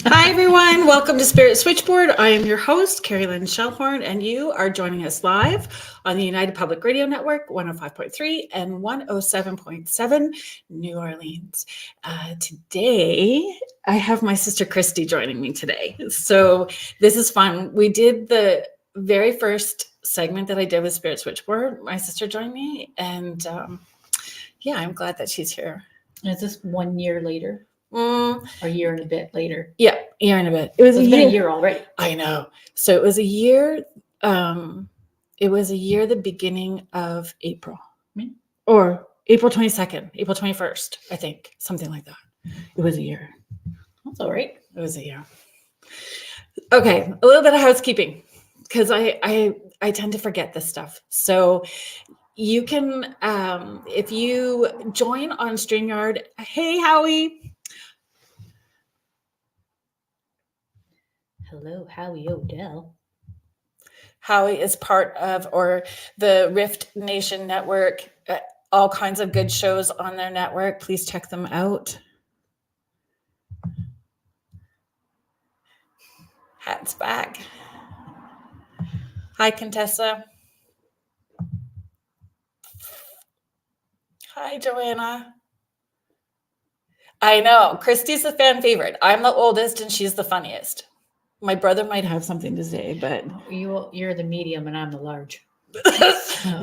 Hi, everyone. Welcome to Spirit Switchboard. I am your host, Kristy Shellhorn, and you are joining us live on the United Public Radio Network, 105.3 and 107.7 New Orleans. Today, I have my sister Kristy joining me today. So this is fun. We did the very first segment that I did with Spirit Switchboard. My sister joined me, and yeah, I'm glad that she's here. Is this 1 year later? Or a year and a bit later? Yeah, year and a bit. It's been a year already. I know. So it was a year. It was a year, the beginning of April, or April 22nd, April 21st, I think, something like that. It was a year. That's all right. It was a year. Okay, a little bit of housekeeping, because I tend to forget this stuff. So you can, if you join on StreamYard, hey, Howie. Hello, Howie Odell. Howie is part of, or the Rift Nation Network, all kinds of good shows on their network. Please check them out. Hat's back. Hi, Contessa. Hi, Joanna. I know. Kristy's the fan favorite. I'm the oldest and she's the funniest. My brother might have something to say, but you're the medium and I'm the large.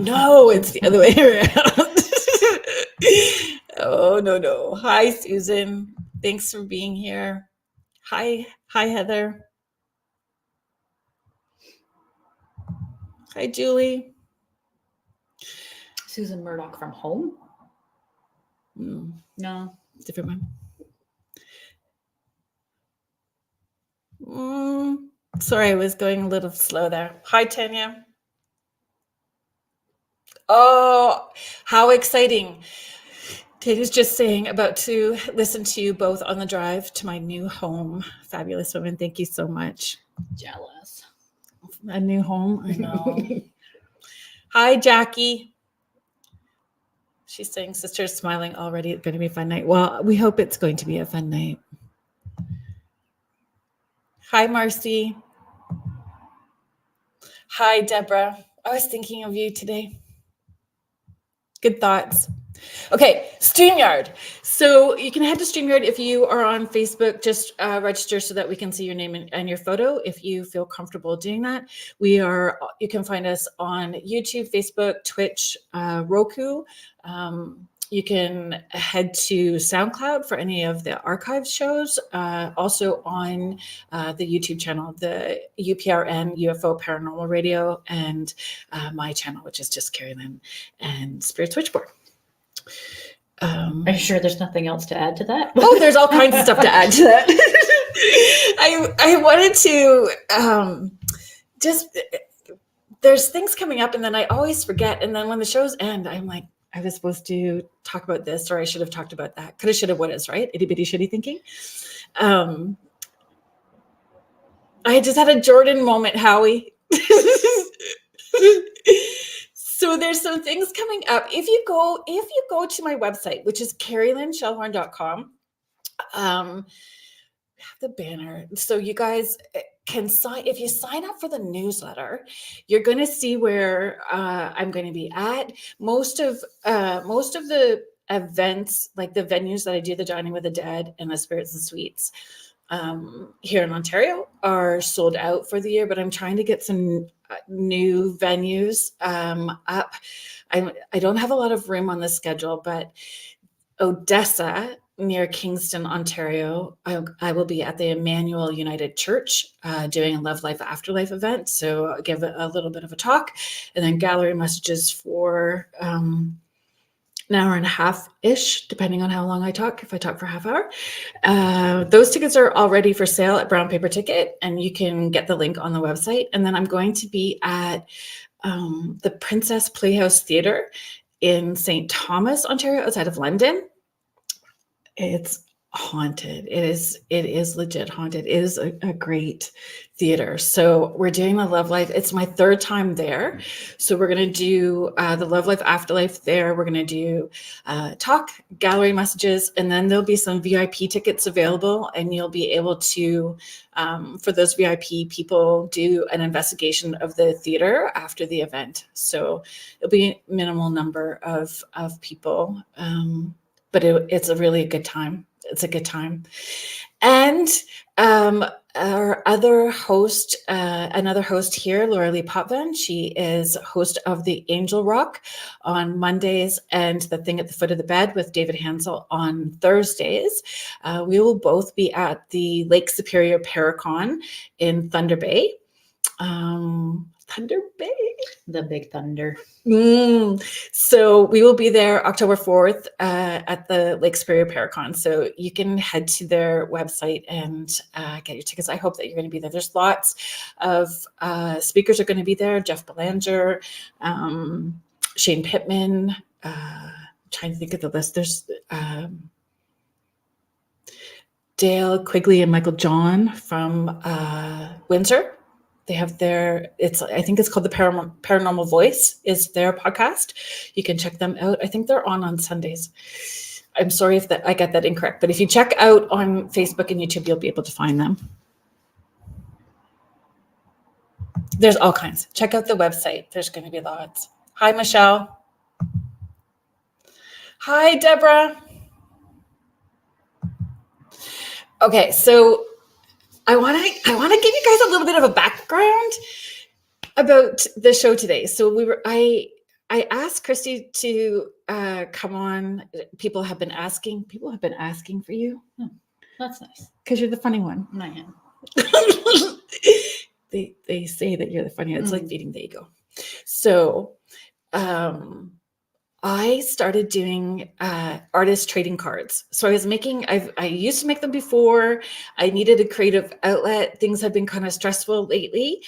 No, it's the other way around. Oh, no. Hi, Susan. Thanks for being here. Hi, Heather. Hi, Julie. Susan Murdoch from home? No, different one. Sorry, I was going a little slow there. Hi, Tanya. Oh, how exciting. Tanya's just saying about to listen to you both on the drive to my new home. Fabulous women. Thank you so much. Jealous. A new home? I know. Hi, Jackie. She's saying, sister's smiling already. It's going to be a fun night. Well, we hope it's going to be a fun night. Hi, Marcy. Hi, Deborah. I was thinking of you today. Good thoughts. Okay, StreamYard. So you can head to StreamYard if you are on Facebook. Just register so that we can see your name and your photo if you feel comfortable doing that. You can find us on YouTube, Facebook, Twitch, Roku. You can head to SoundCloud for any of the archive shows. Also on the YouTube channel, the UPRN, UFO Paranormal Radio, and my channel, which is just Kerrilynn and Spirit Switchboard. Are you sure there's nothing else to add to that? Oh, there's all kinds of stuff to add to that. I wanted to there's things coming up and then I always forget. And then when the shows end, I'm like, I was supposed to talk about this, or I should have talked about that. Coulda, shoulda, wouldas, right? Itty bitty shitty thinking. I just had a Jordan moment, Howie. So there's some things coming up. If you go to my website, which is kerrilynshellhorn.com, have the banner. So you guys can if you sign up for the newsletter, you're going to see where I'm going to be at. Most of the events, like the venues that I do, the Dining with the Dead and the Spirits and Sweets here in Ontario, are sold out for the year, but I'm trying to get some new venues up. I don't have a lot of room on the schedule, but Odessa near Kingston, Ontario, I will be at the Emmanuel United Church doing a Love Life Afterlife event. So I'll give a little bit of a talk, and then gallery messages for an hour and a half-ish, depending on how long I talk. If I talk for a half hour, those tickets are already for sale at Brown Paper Ticket, and you can get the link on the website. And then I'm going to be at the Princess Playhouse Theatre in St. Thomas, Ontario, outside of London. It's haunted. It is legit haunted. It is a great theater. So we're doing the Love Life. It's my third time there. So we're going to do the Love Life Afterlife there. We're going to do talk, gallery messages, and then there'll be some VIP tickets available, and you'll be able to, for those VIP people, do an investigation of the theater after the event. So it'll be a minimal number of people, but it's a really good time. It's a good time. And our other host, another host here, Laura Lee Potvin, she is host of the Angel Rock on Mondays and the Thing at the Foot of the Bed with David Hansel on Thursdays. We will both be at the Lake Superior Paracon in Thunder Bay. Thunder Bay? The Big Thunder. So we will be there October 4th at the Lake Superior Paracon. So you can head to their website and get your tickets. I hope that you're going to be there. There's lots of speakers are going to be there. Jeff Belanger, Shane Pittman. Trying to think of the list. There's Dale Quigley and Michael John from Windsor. They have their, I think it's called the Paranormal Voice is their podcast. You can check them out. I think they're on Sundays. I'm sorry if I got that incorrect, but if you check out on Facebook and YouTube, you'll be able to find them. There's all kinds. Check out the website. There's going to be lots. Hi, Michelle. Hi, Deborah. Okay, so I want to give you guys a little bit of a background about the show today. So I asked Kristy to come on. People have been asking for you. Oh, that's nice. Because you're the funny one. I am. They say that you're the funny one. It's like feeding the ego. So I started doing artist trading cards. So I used to make them before. I needed a creative outlet. Things have been kind of stressful lately.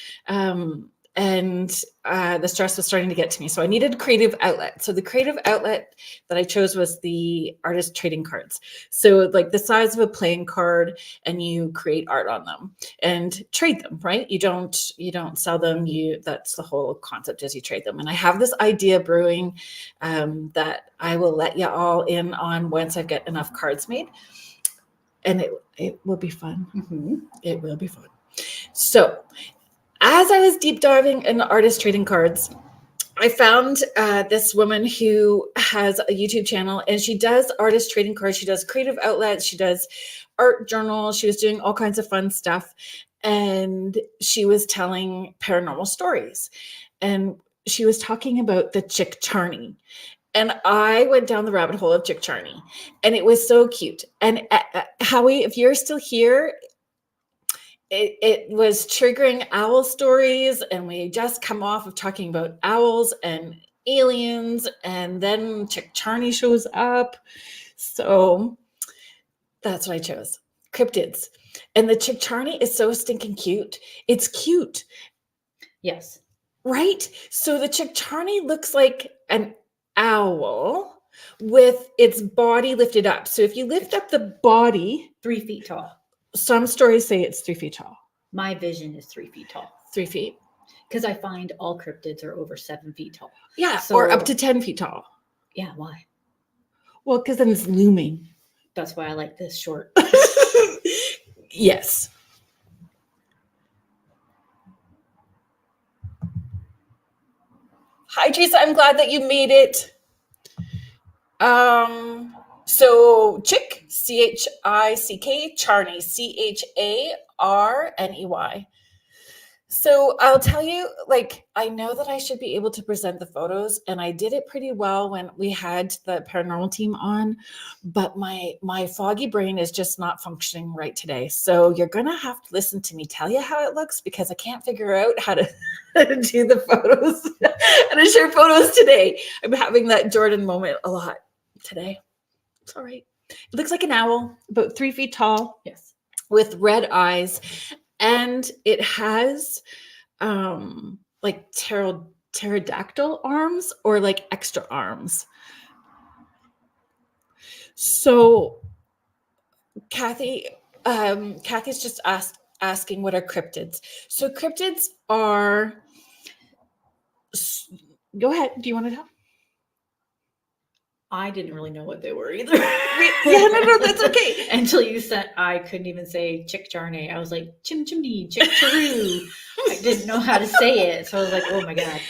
And the stress was starting to get to me. So I needed a creative outlet. So the creative outlet that I chose was the artist trading cards. So like the size of a playing card, and you create art on them and trade them, right? You don't sell them. That's the whole concept, is you trade them. And I have this idea brewing that I will let you all in on once I get enough cards made. And it will be fun. Mm-hmm. It will be fun. So as I was deep diving in artist trading cards, I found this woman who has a YouTube channel, and she does artist trading cards. She does creative outlets. She does art journals. She was doing all kinds of fun stuff. And she was telling paranormal stories. And she was talking about the Chickcharney. And I went down the rabbit hole of Chickcharney. And it was so cute. And Howie, if you're still here, it was triggering owl stories, and we just come off of talking about owls and aliens, and then Chickcharney shows up. So that's what I chose. Cryptids. And the Chickcharney is so stinking cute. It's cute. Yes. Right? So the Chickcharney looks like an owl with its body lifted up. So if you lift up the body, 3 feet tall. Some stories say it's 3 feet tall. My vision is 3 feet tall. 3 feet. Because I find all cryptids are over 7 feet tall. Yeah, or up to 10 feet tall. Yeah, why? Well, because then it's looming. That's why I like this short. Yes. Hi, Teresa. I'm glad that you made it. So Chick, C-H-I-C-K, Charney, C-H-A-R-N-E-Y. So I'll tell you, I know that I should be able to present the photos, and I did it pretty well when we had the paranormal team on, but my foggy brain is just not functioning right today. So you're going to have to listen to me tell you how it looks, because I can't figure out how to do the photos and to share photos today. I'm having that Jordan moment a lot today. It's all right. It looks like an owl, about 3 feet tall. Yes. With red eyes. And it has pterodactyl arms, or extra arms. So Kathy's just asking what are cryptids. So cryptids are. Go ahead. Do you want to tell? I didn't really know what they were either. Yeah, no, that's okay. Until you said I couldn't even say Chickcharney. I was like, chim chimney, chick-charoo. I didn't know how to say it. So I was like, oh my God.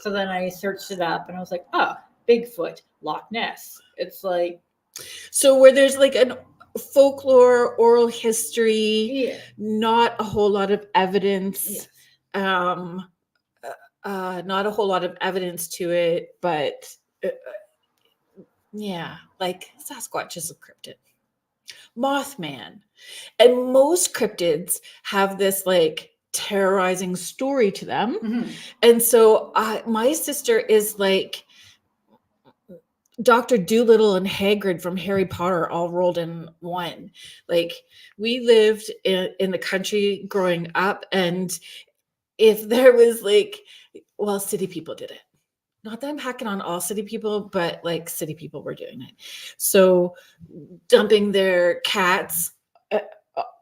So then I searched it up and I was like, oh, Bigfoot, Loch Ness. It's like. So where there's like an folklore, oral history, Yeah. not a whole lot of evidence. Yes. Not a whole lot of evidence to it, but yeah, like Sasquatch is a cryptid. Mothman. And most cryptids have this like terrorizing story to them. Mm-hmm. And so my sister is like Dr. Dolittle and Hagrid from Harry Potter all rolled in one. Like we lived in the country growing up, and if there was like, well, city people did it. Not that I'm hacking on all city people, but like city people were doing it. So dumping their cats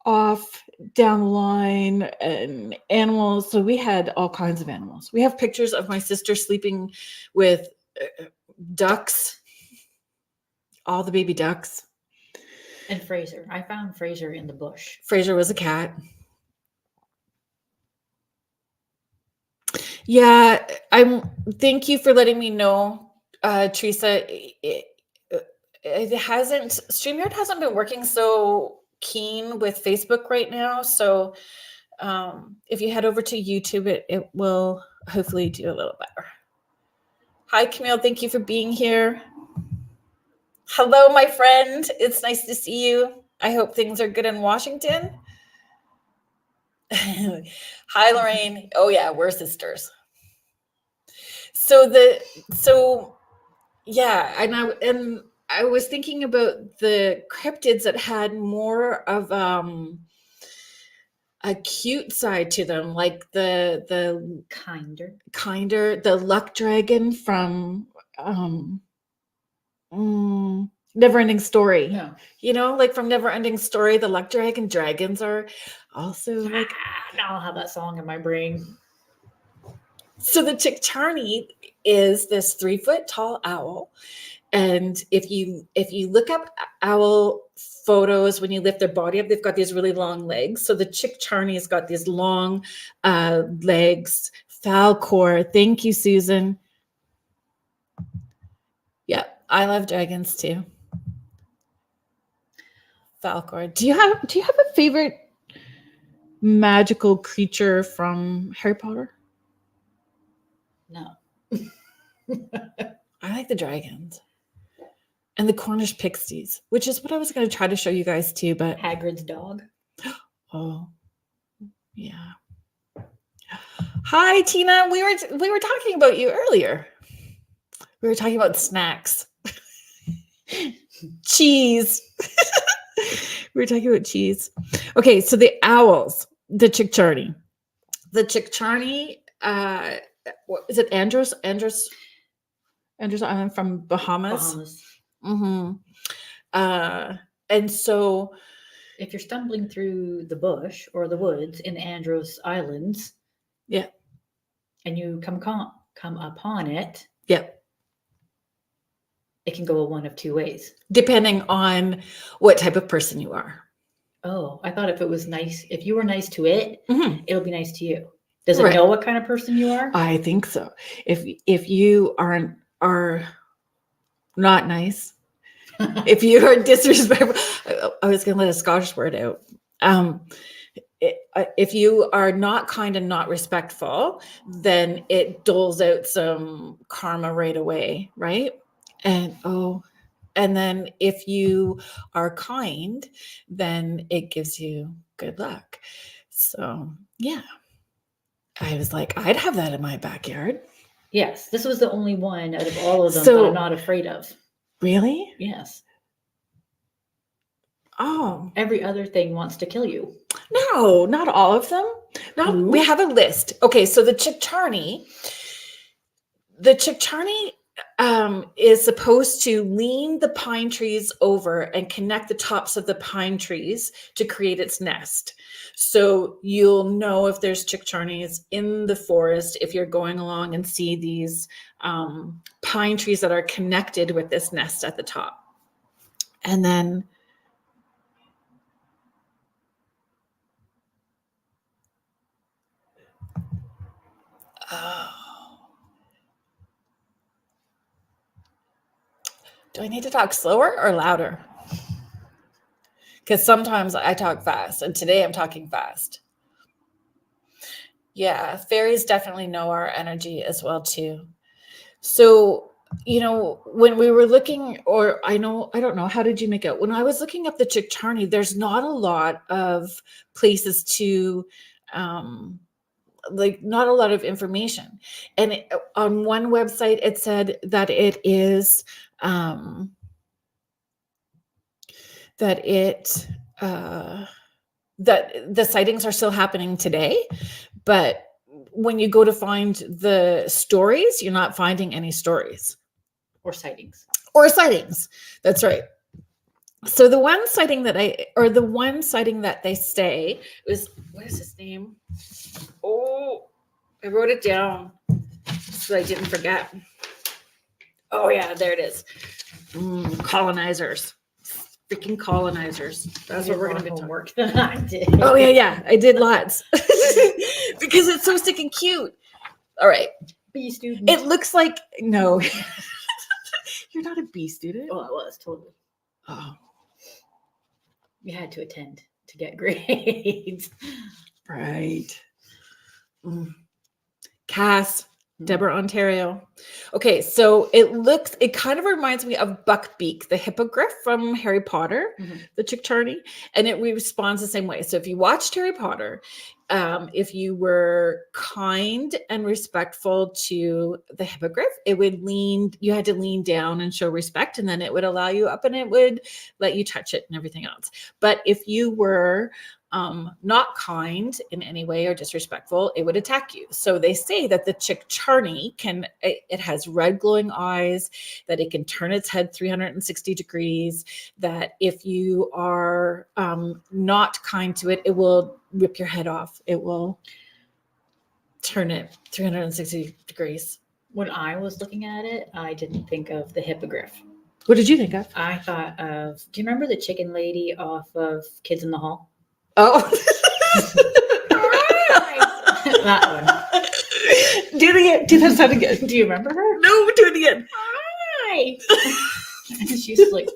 off down the line and animals. So we had all kinds of animals. We have pictures of my sister sleeping with ducks, all the baby ducks. And Fraser. I found Fraser in the bush. Fraser was a cat. Yeah, thank you for letting me know, Teresa. It hasn't, StreamYard hasn't been working so keen with Facebook right now. So if you head over to YouTube, it will hopefully do a little better. Hi, Camille. Thank you for being here. Hello, my friend. It's nice to see you. I hope things are good in Washington. Hi, Lorraine. Oh yeah, we're sisters. So yeah, and I was thinking about the cryptids that had more of a cute side to them, like the kinder the luck dragon from Never Ending Story. Yeah. You know, like from Never Ending Story, the luck dragon dragons are also like. Now I'll have that song in my brain. So the Chickcharney is this 3-foot tall owl. And if you look up owl photos, when you lift their body up, they've got these really long legs. So the Chickcharney has got these long legs. Falcor. Thank you, Susan. Yeah, I love dragons too. Falcor. Do you have a favorite magical creature from Harry Potter? No. I like the dragons. And the Cornish pixies, which is what I was going to try to show you guys too, but Hagrid's dog. Oh, yeah. Hi, Tina. We were talking about you earlier. We were talking about snacks. Cheese. We were talking about cheese. Okay, so the owls, the Chickcharney. The Chickcharney, what is it? Andros Island from Bahamas. Mm-hmm. And so if you're stumbling through the bush or the woods in the Andros Islands, yeah, and you come upon it, yeah, it can go one of two ways, depending on what type of person you are. Oh, I thought if it was nice, if you were nice to it, mm-hmm. It'll be nice to you. Does it know what kind of person you are? I think so. If you are not nice, if you are disrespectful, I was going to let a Scottish word out. If you are not kind and not respectful, then it doles out some karma right away, right? And then if you are kind, then it gives you good luck. So yeah, I was like, I'd have that in my backyard. Yes, this was the only one out of all of them that I'm not afraid of. Really? Yes. Oh. Every other thing wants to kill you. No, not all of them. No, we have a list. Okay, so the Chickcharney is supposed to lean the pine trees over and connect the tops of the pine trees to create its nest. So you'll know if there's chickcharnies in the forest if you're going along and see these pine trees that are connected with this nest at the top. And then do I need to talk slower or louder? Because sometimes I talk fast, and today I'm talking fast. Yeah, fairies definitely know our energy as well too. So, when we were looking, or I don't know, how did you make it? When I was looking up the Chickcharney, there's not a lot of places to, not a lot of information. And on one website, it said that it is, that the sightings are still happening today, but when you go to find the stories, you're not finding any stories Or sightings. That's right. So the one sighting that they say was, what is his name? Oh, I wrote it down so I didn't forget. Oh yeah, there it is. Colonizers. Freaking colonizers. That's what we're going to be homework than I did. Oh yeah, I did lots. Because it's so sick and cute. All right. B student. It looks like, no. You're not a B student? Oh, I was, totally. Oh. You had to attend to get grades. Right. Cass, Deborah, Ontario. Okay, so it kind of reminds me of Buckbeak, the hippogriff from Harry Potter, the Chickcharney, and it responds the same way. So if you watched Harry Potter, if you were kind and respectful to the hippogriff, you had to lean down and show respect, and then it would allow you up and it would let you touch it and everything else. But if you were not kind in any way or disrespectful, it would attack you. So they say that the Chickcharney it has red glowing eyes, that it can turn its head 360 degrees, that if you are not kind to it, it will rip your head off. It will turn it 360 degrees. When I was looking at it, I didn't think of the hippogriff. What did you think of? I thought of, do you remember the chicken lady off of Kids in the Hall? Oh. That one. Do it again. Do that sound again. Do you remember her? No, do it again. Hi. She's like,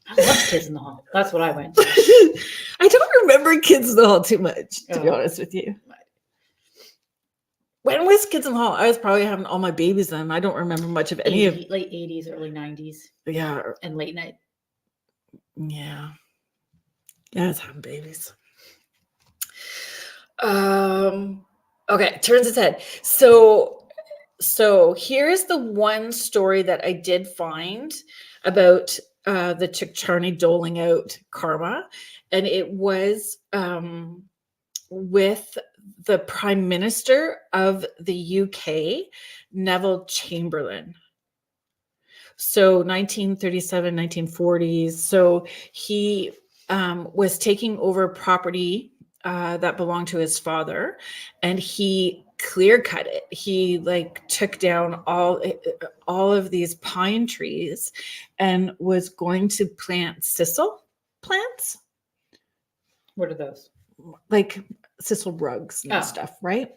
I love Kids in the Hall. That's what I went to. I don't remember Kids in the Hall too much, to be honest with you. When was Kids in the Hall? I was probably having all my babies then. I don't remember much of any of late 80s, early 90s. Yeah. And late night. Yeah. Yeah, I was having babies. Okay, turns its head. So here's the one story that I did find about the Chickcharney doling out karma, and it was with the Prime Minister of the UK, Neville Chamberlain. So 1937, 1940s. So he was taking over property that belonged to his father, and he clear cut it. He took down all of these pine trees and was going to plant sisal plants. What are those? Like sisal rugs and stuff, right?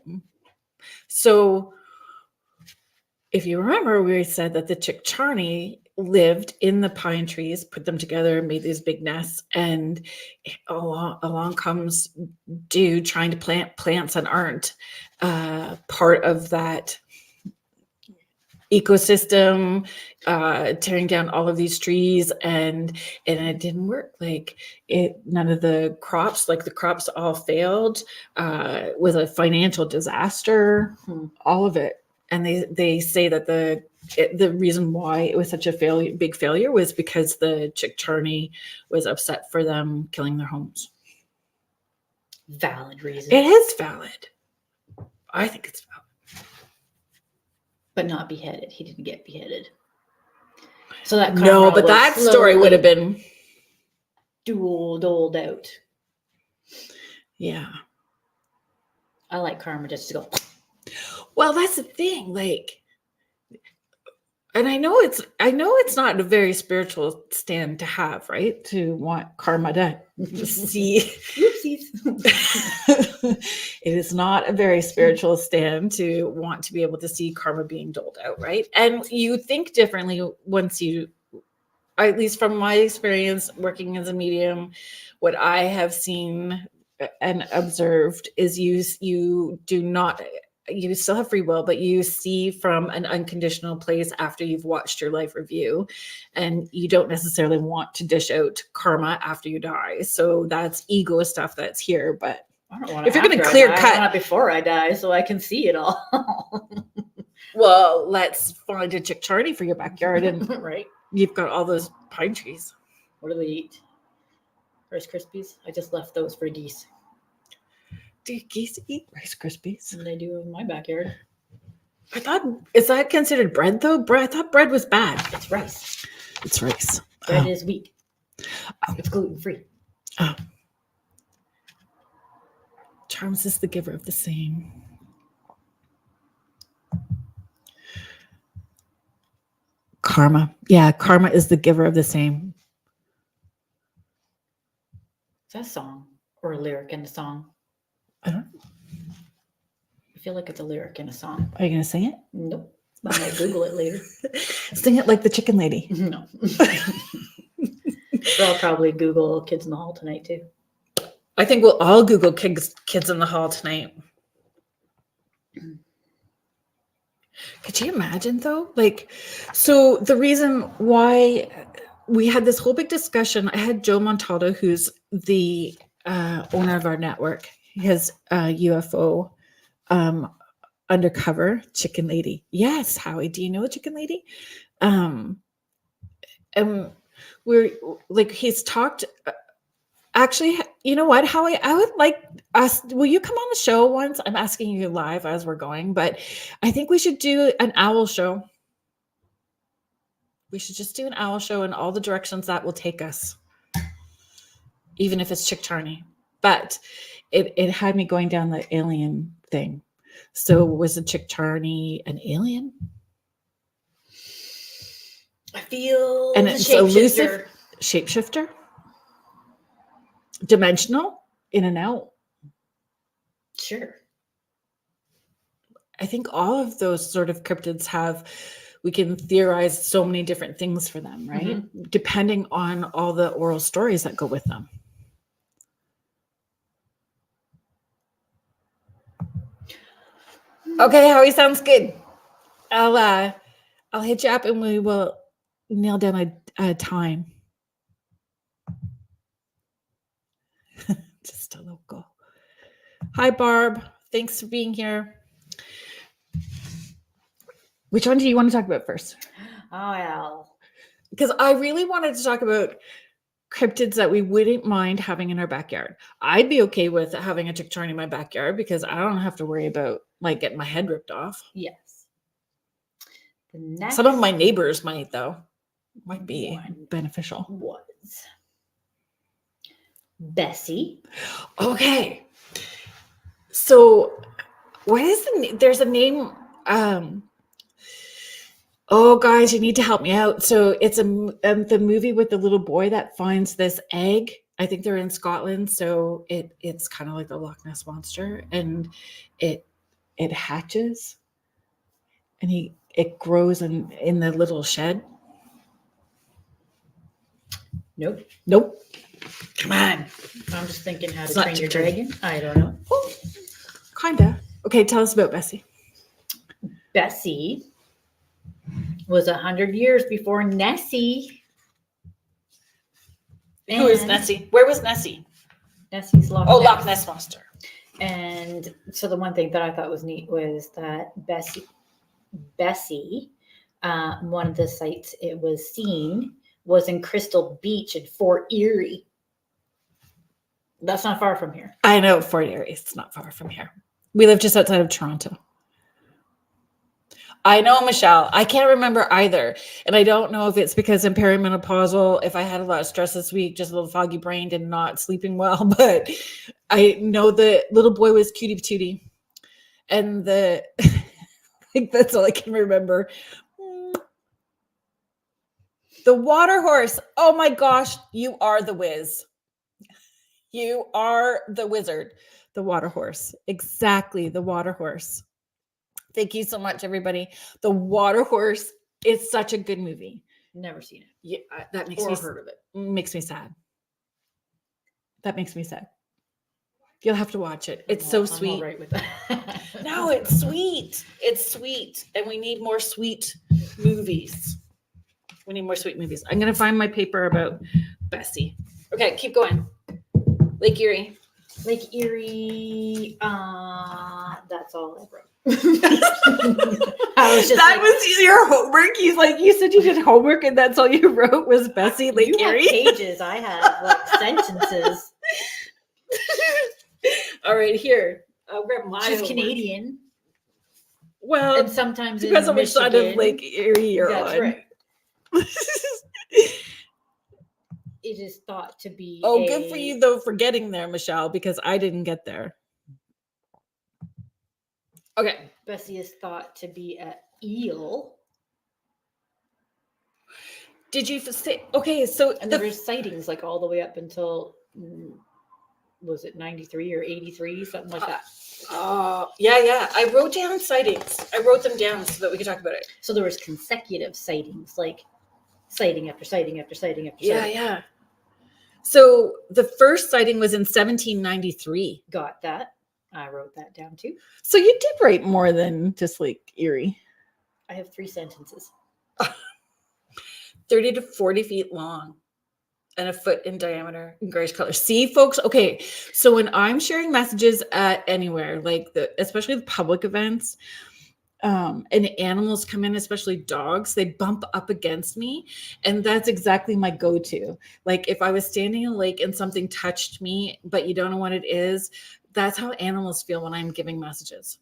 So if you remember, we said that the Chickcharney lived in the pine trees, put them together, made these big nests, and along comes dude trying to plant plants that aren't part of that ecosystem, tearing down all of these trees, and it didn't work. None of the crops, the crops all failed. Was a financial disaster, all of it. And they say that the reason why it was such a big failure was because the Chickcharney was upset for them killing their homes. Valid reason. It is valid. I think it's valid. but not beheaded. He didn't get beheaded. So that No, karma but was that story would have been doled out. Yeah. I like karma just to go. Well, that's the thing. Like, and I know it's not a very spiritual stand to have, right? To want karma to see. Oopsies. It is not a very spiritual stand to want to be able to see karma being doled out, right? And you think differently once you, at least from my experience working as a medium, what I have seen and observed is you do not, you still have free will, but you see from an unconditional place after you've watched your life review, and you don't necessarily want to dish out karma after you die. So that's ego stuff that's here. But I don't want if you're going to clear cut, I want it before I die, so I can see it all. well, let's find a Chickcharney for your backyard, and right. You've got all those pine trees. What do they eat? Rice Krispies. I just left those for geese. Do geese eat Rice Krispies? And they do in my backyard. I thought, is that considered bread though? I thought bread was bad. It's rice. It's rice. Bread is wheat. It's gluten free. Oh. Charms is the giver of the same. Karma. Yeah, karma is the giver of the same. Is that a song or a lyric in a song? I don't know. I feel like it's a lyric in a song. Are you going to sing it? Nope. I might Google it later. Sing it like the chicken lady. No. I'll probably Google Kids in the Hall tonight too. I think we'll all Google kids in the hall tonight. Could you imagine though? Like, so the reason why we had this whole big discussion, I had Joe Montaldo, who's the owner of our network, his UFO undercover chicken lady. Yes, Howie, do you know a chicken lady? And we're like, he's talked. Actually, you know what, Howie? I would like us. Will you come on the show once? I'm asking you live as we're going, but I think we should do an owl show. We should just do an owl show in all the directions that will take us, even if it's Chickcharney. But it had me going down the alien thing. So was the Chickcharney an alien? I feel and it's elusive shapeshifter. Dimensional, in and out. Sure. I think all of those sort of cryptids have, we can theorize so many different things for them, right? Mm-hmm. Depending on all the oral stories that go with them. Okay, Howie, sounds good. I'll hit you up and we will nail down a time. Just a local. Hi, Barb. Thanks for being here. Which one do you want to talk about first? Oh, well. Because I really wanted to talk about cryptids that we wouldn't mind having in our backyard. I'd be okay with having a Chickcharney in my backyard because I don't have to worry about like getting my head ripped off. Yes. Some of my neighbors might, though. Might be beneficial. Was Bessie. Okay. So what is there's a name. Oh, guys, you need to help me out. So it's the movie with the little boy that finds this egg. I think they're in Scotland. So it's kind of like the Loch Ness Monster, and it hatches, and it grows in the little shed. Nope. Come on. I'm just thinking how to train your dragon. I don't know. Oh, kinda. Okay, tell us about Bessie. Bessie was 100 years before Nessie. Who is Nessie? Where was Nessie? Nessie's Loch Ness. Loch Ness Monster. And so the one thing that I thought was neat was that Bessie, one of the sites it was seen was in Crystal Beach in Fort Erie. That's not far from here. I know Fort Erie. It's not far from here. We live just outside of Toronto. I know, Michelle. I can't remember either. And I don't know if it's because I'm perimenopausal, if I had a lot of stress this week, just a little foggy brained and not sleeping well. But I know the little boy was cutie patootie. And I think that's all I can remember. The water horse. Oh my gosh, you are the whiz. You are the wizard. The water horse. Exactly, the water horse. Thank you so much, everybody. The Water Horse is such a good movie. Never seen it. Yeah, that makes Or me heard of it. Makes me sad. That makes me sad. You'll have to watch it. It's so sweet. I'm all right with that. No, it's sweet. It's sweet, and we need more sweet movies. We need more sweet movies. I'm gonna find my paper about Bessie. Okay, keep going. Lake Erie. Lake Erie. That's all I wrote. That was your homework. He's like, you said you did homework, and that's all you wrote was Bessie, Lake you Erie. Have pages. I have like sentences. All right, here. I'll grab my. She's homework. Canadian. Well, and sometimes depends in on which side of Lake Erie you're that's on. right. It is thought to be. Oh, good for you though for getting there, Michelle, because I didn't get there. Okay. Bessie is thought to be an eel. Did you say okay? So and there were sightings like all the way up until was it 93 or 83, something like that. Yeah. I wrote down sightings. I wrote them down so that we could talk about it. So there was consecutive sightings, like sighting after sighting after sighting after sighting. Yeah. So the first sighting was in 1793. Got that. I wrote that down too. So you did write more than just Lake Erie. I have 3 sentences. 30 to 40 feet long and a foot in diameter in grayish color. See, folks? Okay. So when I'm sharing messages at anywhere, like especially the public events, and animals come in, especially dogs, they bump up against me. And that's exactly my go-to. Like if I was standing in a lake and something touched me, but you don't know what it is, that's how animals feel when I'm giving messages.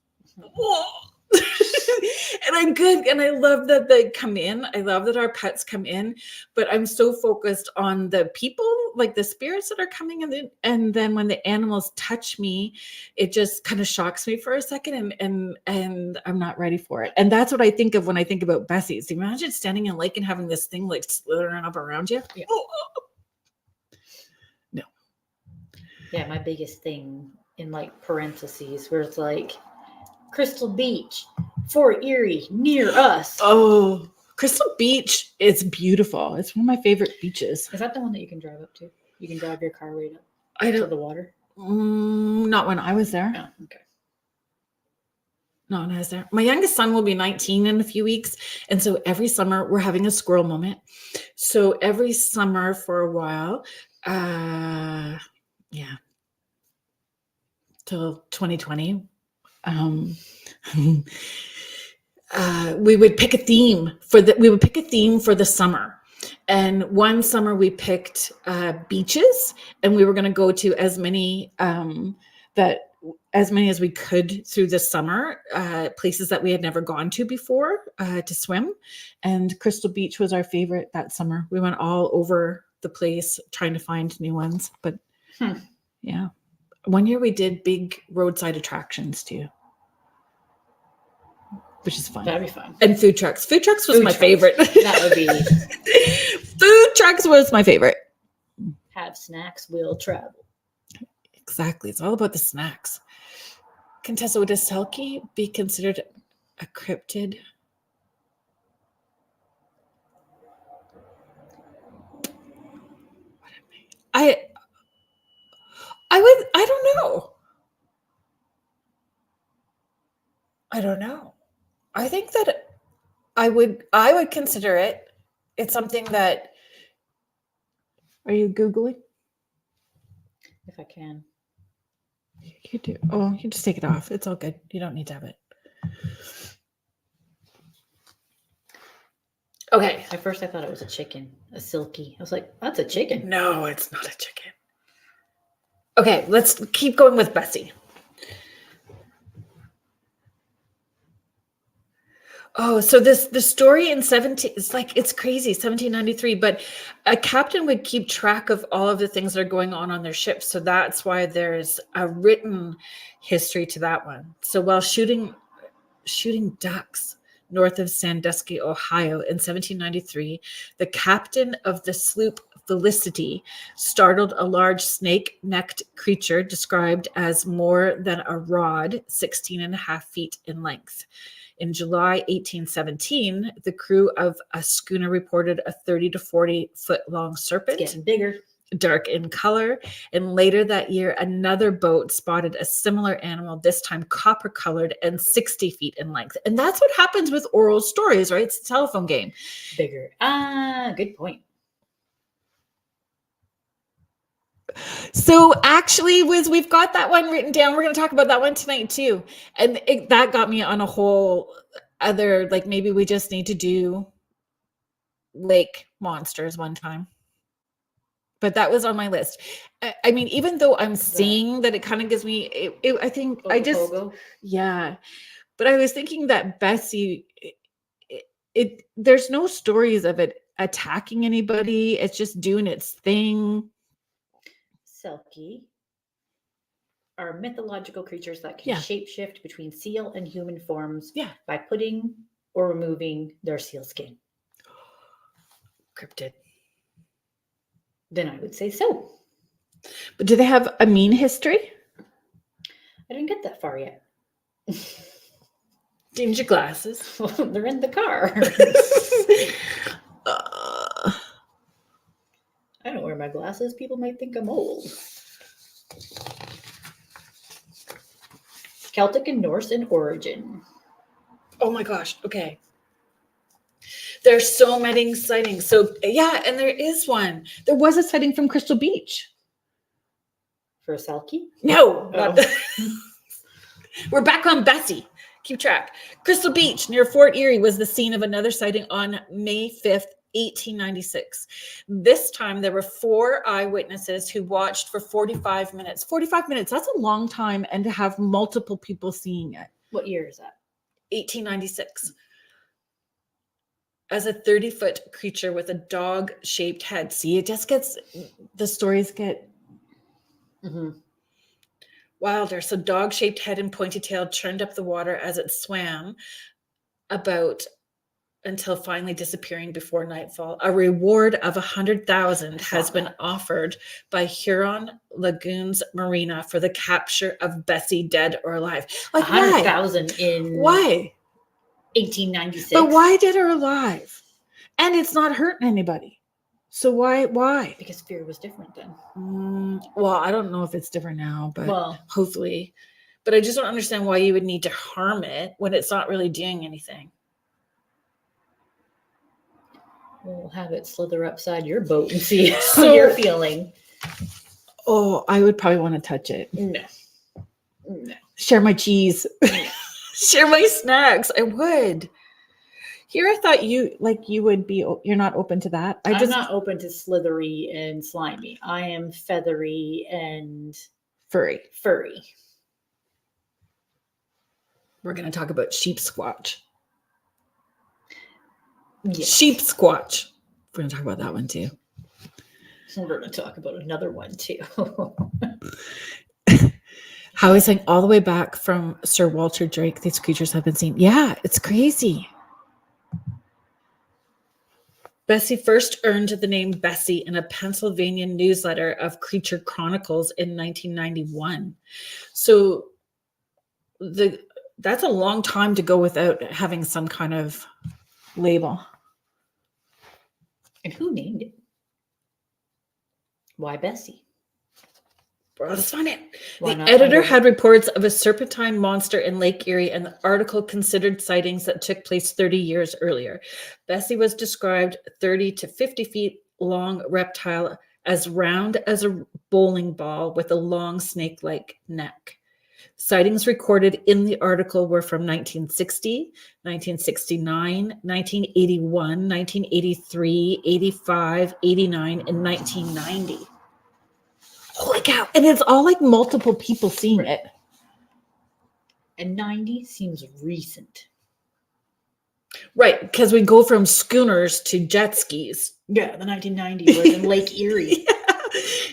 And I'm good. And I love that they come in. I love that our pets come in, but I'm so focused on the people, like the spirits that are coming in. And then when the animals touch me, it just kind of shocks me for a second and I'm not ready for it. And that's what I think of when I think about Bessies. Imagine standing in a lake and having this thing like slithering up around you. Yeah. No. Yeah, my biggest thing in like parentheses where it's like Crystal Beach, Fort Erie, near us. Oh, Crystal Beach is beautiful. It's one of my favorite beaches. Is that the one that you can drive up to? You can drive your car right up to the water? Not when I was there. Oh, okay. Not when I was there. My youngest son will be 19 in a few weeks. And so every summer we're having a squirrel moment. So every summer for a while, till 2020, we would pick a theme for the summer. And one summer we picked beaches, and we were going to go to as many as we could through the summer, places that we had never gone to before to swim. And Crystal Beach was our favorite that summer. We went all over the place trying to find new ones. But yeah, one year we did big roadside attractions too, which is fun. That'd be fun. And food trucks. Food trucks was my favorite. That would be. Food trucks was my favorite. Have snacks, will travel. Exactly. It's all about the snacks. Contessa, would a selkie be considered a cryptid? I don't know. I don't know. I think that I would consider it. It's something that. Are you Googling? If I can. You do. Oh, you just take it off. It's all good. You don't need to have it. Okay. At first I thought it was a chicken, a silky. I was like, that's a chicken. No, it's not a chicken. Okay, let's keep going with Bessie. Oh, so the story in 17, it's like, it's crazy, 1793, but a captain would keep track of all of the things that are going on their ship. So that's why there's a written history to that one. So while shooting ducks north of Sandusky, Ohio in 1793, the captain of the sloop Felicity startled a large snake-necked creature described as more than a rod, 16 and a half feet in length. In July 1817, the crew of a schooner reported a 30 to 40 foot long serpent. It's getting bigger. Dark in color. And later that year, another boat spotted a similar animal, this time copper colored and 60 feet in length. And that's what happens with oral stories, right? It's a telephone game. Bigger. Good point. So actually, we've got that one written down. We're going to talk about that one tonight too. And that got me on a whole other, like, maybe we just need to do lake monsters one time. But that was on my list. I mean, even though I'm seeing that, it kind of gives me, I think I just, yeah. But I was thinking that Bessie, there's no stories of it attacking anybody. It's just doing its thing. Selkie are mythological creatures that can shapeshift between seal and human forms by putting or removing their seal skin. Cryptid. Then I would say so. But do they have a mean history? I didn't get that far yet. Change your glasses. They're in the car. I don't wear my glasses. People might think I'm old. Celtic and Norse in origin. Oh my gosh. Okay. There's so many sightings. So yeah, and there is one. There was a sighting from Crystal Beach. For a Selkie? No. Not We're back on Bessie. Keep track. Crystal Beach near Fort Erie was the scene of another sighting on May 5th, 1896. This time there were 4 eyewitnesses who watched for 45 minutes. 45 minutes, that's a long time, and to have multiple people seeing it. What year is that? 1896. As a 30-foot creature with a dog-shaped head. See, it just gets, the stories get wilder. So dog-shaped head and pointy tail churned up the water as it swam about until finally disappearing before nightfall. A reward of 100,000 has been offered by Huron Lagoons Marina for the capture of Bessie, dead or alive. Like 100,000 in why? 1896. But why dead or alive? And it's not hurting anybody. So why? Because fear was different then. Well, I don't know if it's different now, but hopefully. But I just don't understand why you would need to harm it when it's not really doing anything. We'll have it slither upside your boat and see how you're feeling. Oh, I would probably want to touch it. No. Share my cheese. Share my snacks. I would. Here, I thought you would be. You're not open to that. I'm not open to slithery and slimy. I am feathery and furry. We're going to talk about sheep squatch. Yes. Sheep squatch. We're going to talk about that one too. We're going to talk about another one too. How he's saying all the way back from Sir Walter Drake, these creatures have been seen. Yeah, it's crazy. Bessie first earned the name Bessie in a Pennsylvania newsletter of Creature Chronicles in 1991. So that's a long time to go without having some kind of label. And who named it? Why Bessie? Well, let's find it. The editor had reports of a serpentine monster in Lake Erie, and the article considered sightings that took place 30 years earlier. Bessie was described 30 to 50 feet long reptile as round as a bowling ball with a long snake-like neck. Sightings recorded in the article were from 1960, 1969, 1981, 1983, 85, 89, and 1990. Holy cow. And it's all like multiple people seeing it. And 90 seems recent. Right, because we go from schooners to jet skis. Yeah, the 1990s was in Lake Erie.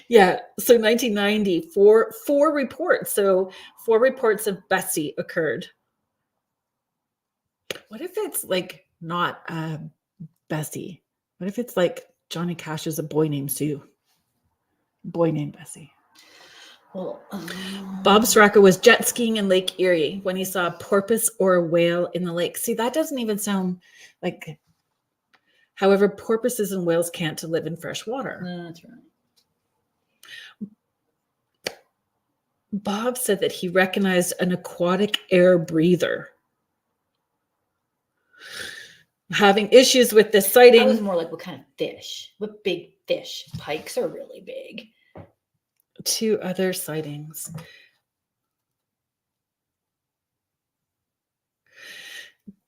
Yeah. So 1990, four reports. So 4 reports of Bessie occurred. What if it's like not Bessie? What if it's like Johnny Cash is a boy named Sue? Boy named Bessie. Well, Bob Straka was jet skiing in Lake Erie when he saw a porpoise or a whale in the lake. See, that doesn't even sound like. However, porpoises and whales can't live in fresh water. that's right. Bob said that he recognized an aquatic air breather. Having issues with this That was sighting. more like what kind of fish? What big fish? Pikes are really big. 2 other sightings.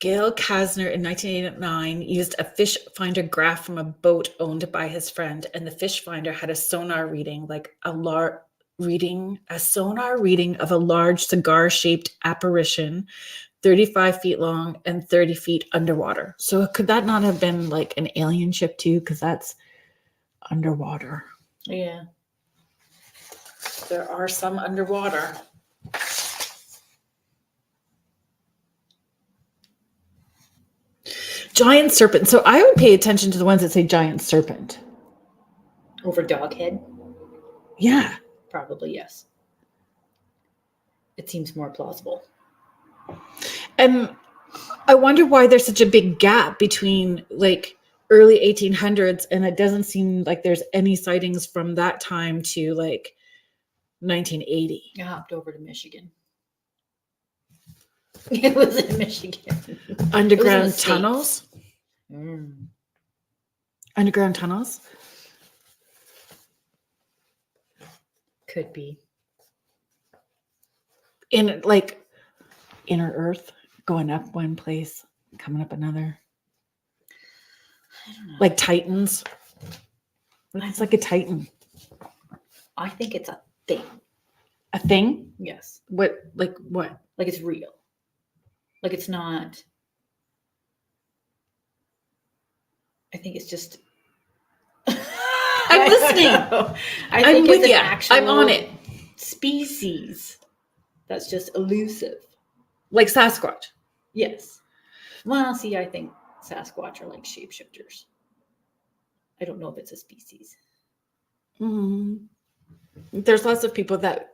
Gail Kasner in 1989 used a fish finder graph from a boat owned by his friend, and the fish finder had a sonar reading of a large cigar-shaped apparition, 35 feet long and 30 feet underwater. So could that not have been like an alien ship too? Because that's underwater. Yeah. There are some underwater. Giant serpent. So I would pay attention to the ones that say giant serpent. Over Doghead? Yeah. Probably, yes. It seems more plausible. And I wonder why there's such a big gap between like early 1800s, and it doesn't seem like there's any sightings from that time to like 1980. I hopped over to Michigan. It was in Michigan. Underground tunnels? Underground tunnels? Could be. In like inner earth, going up one place, coming up another. I don't know. Like Titans. It's like a Titan. I think it's a thing. A thing? Yes. What? Like what? Like it's real. Like it's not. I think it's just. I'm listening. I think with it's you. an actual I'm on it. species that's just elusive. Like Sasquatch. Yes. Well, see, I think Sasquatch are like shapeshifters. I don't know if it's a species. Mm-hmm. There's lots of people that,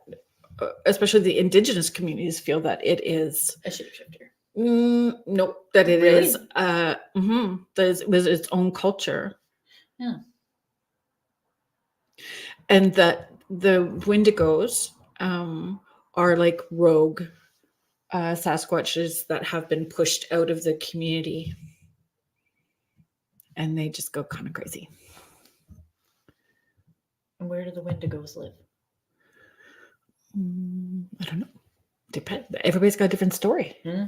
especially the indigenous communities, feel that it is A shapeshifter. Nope, that it Really? is. That it was its own culture. Yeah. And that the Wendigos are like rogue Sasquatches that have been pushed out of the community, and they just go kind of crazy. And where do the Wendigos live? I don't know. Depends. Everybody's got a different story. Hmm?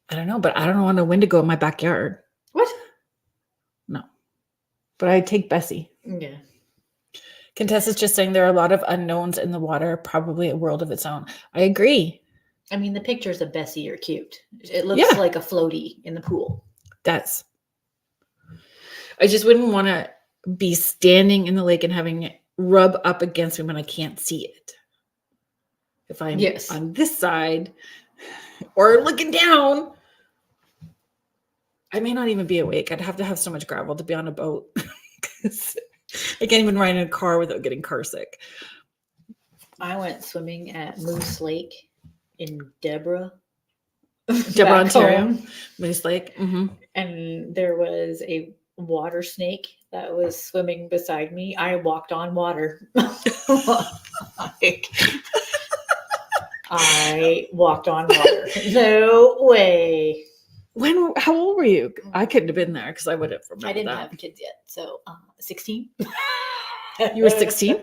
I don't know, but I don't want a Wendigo in my backyard. What? No. But I'd take Bessie. Yeah. Contessa's just saying there are a lot of unknowns in the water, probably a world of its own. I agree. I mean, the pictures of Bessie are cute. It looks like a floaty in the pool. That's. I just wouldn't want to be standing in the lake and having it rub up against me when I can't see it. If I'm on this side or looking down, I may not even be awake. I'd have to have so much gravel to be on a boat. I can't even ride in a car without getting car sick. I went swimming at Moose Lake in Deborah, Ontario. Home. Moose Lake. Mm-hmm. And there was a water snake that was swimming beside me. I walked on water. I walked on water. No way. How old were you? I couldn't have been there because I would have remembered I didn't that. have kids yet. So 16. You were 16?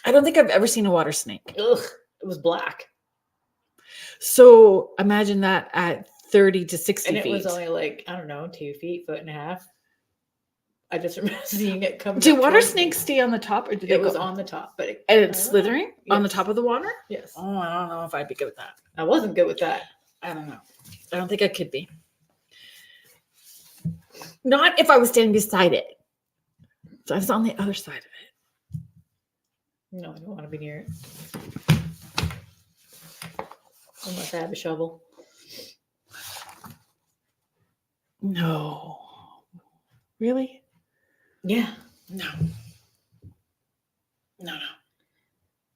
I don't think I've ever seen a water snake. Ugh, it was black. So imagine that at 30 to 60 and feet. It was only like, I don't know, 2 feet, 1.5 feet. I just remember seeing it come. Do water snakes stay on the top, or do they It was go on the top, but and it's slithering on the Yes. top of the water? Yes. Oh, I don't know if I'd be good with that. I wasn't good with that. I don't know. I don't think I could be. Not if I was standing beside it. So I was on the other side of it. No, I don't want to be near it. Unless I have a shovel. No. Really? Yeah. No. No.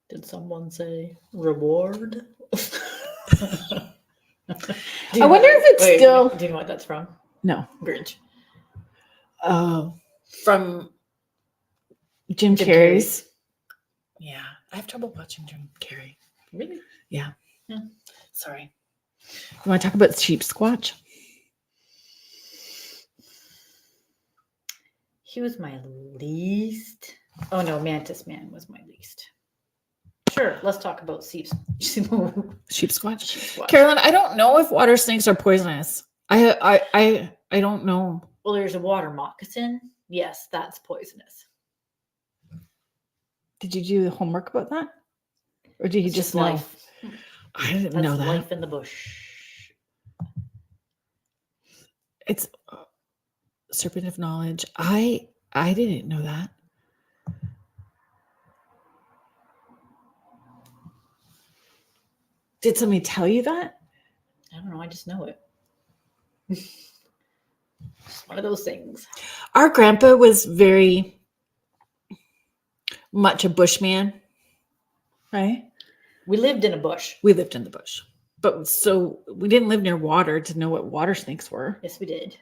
Did someone say reward? I wonder if it's still. Do you know what that's from? No. Grinch. From Jim Jim Carrey's. Yeah. I have trouble watching Jim Carrey. Really? Yeah. Yeah. Sorry. You want to talk about Sheep Squatch? He was my least. Oh no, Mantis Man was my least. Sure, let's talk about sheep Squatch. squatch. Kerrilynn, I don't know if water snakes are poisonous. I don't know. Well, there's a water moccasin. Yes, that's poisonous. Did you do the homework about that? Or did you It's just know? life. I didn't That's know that. life in the bush. It's serpent of knowledge. I didn't know that. Did somebody tell you that? I don't know. I just know it. Just one of those things. Our grandpa was very much a bushman, right? We lived in a bush. We lived in the bush. But so we didn't live near water to know what water snakes were. Yes, we did.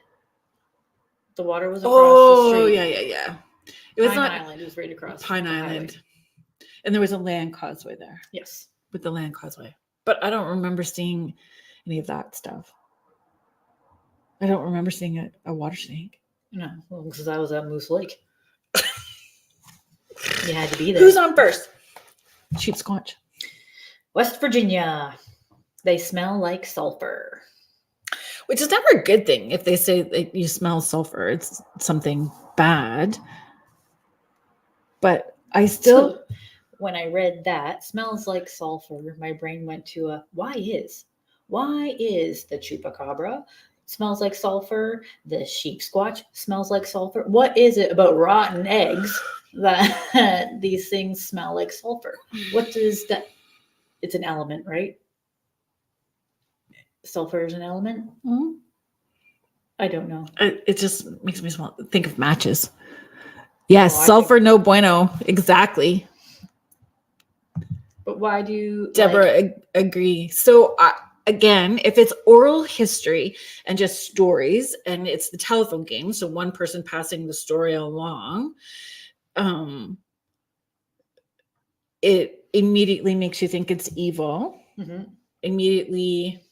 The water was across the street. Yeah. It was Pine not Island. It was right across Pine the highway. Island. And there was a land causeway there Yes. with the land causeway. But I don't remember seeing any of that stuff. I don't remember seeing a water snake. No, well, because I was at Moose Lake. You had to be there. Who's on first? Sheep Squatch. West Virginia. They smell like sulfur. Which is never a good thing. If they say that you smell sulfur, it's something bad. But I still... When I read that, smells like sulfur, my brain went to why is the chupacabra smells like sulfur? The sheep squatch smells like sulfur. What is it about rotten eggs that these things smell like sulfur? What is that? It's an element, right? Sulfur is an element? Mm-hmm. I don't know. It just makes me think of matches. Yes, sulfur, no bueno. Exactly. But why do Deborah agree? So again, if it's oral history and just stories, and it's the telephone game, so one person passing the story along, it immediately makes you think it's evil. Mm-hmm. Immediately,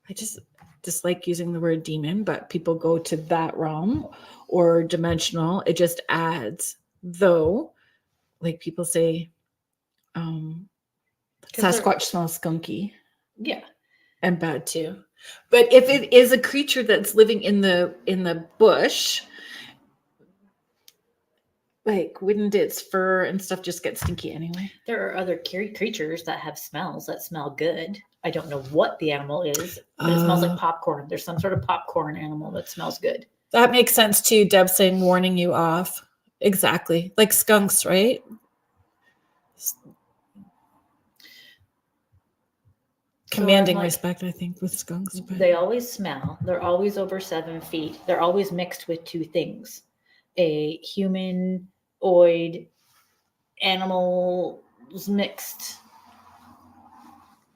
I just dislike using the word demon, but people go to that realm or dimensional. It just adds, though, like people say, Sasquatch smells skunky. Yeah. And bad too. But if it is a creature that's living in the bush, like wouldn't its fur and stuff just get stinky anyway? There are other creatures that have smells that smell good. I don't know what the animal is, but it smells like popcorn. There's some sort of popcorn animal that smells good. That makes sense too. Deb saying warning you off. Exactly. Like skunks, right? Commanding respect, I think, with skunks. But... They always smell. They're always over 7 feet. They're always mixed with two things. A humanoid animal mixed.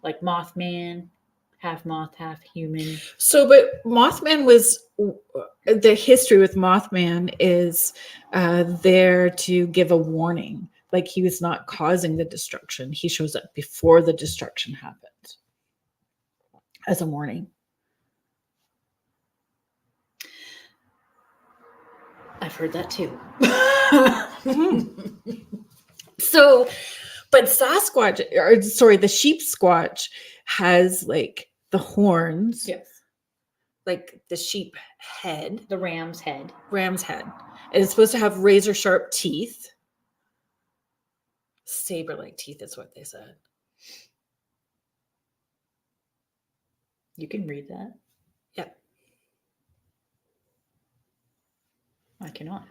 Like Mothman, half moth, half human. So, but Mothman was, the history with Mothman is there to give a warning. Like he was not causing the destruction. He shows up before the destruction happened. As a warning. I've heard that too. So, but Sasquatch, or sorry, the sheep squatch has like the horns. Yes. Like the sheep head. The ram's head. Ram's head. And it's supposed to have razor sharp teeth. Saber-like teeth is what they said. You can read that. Yep. I cannot.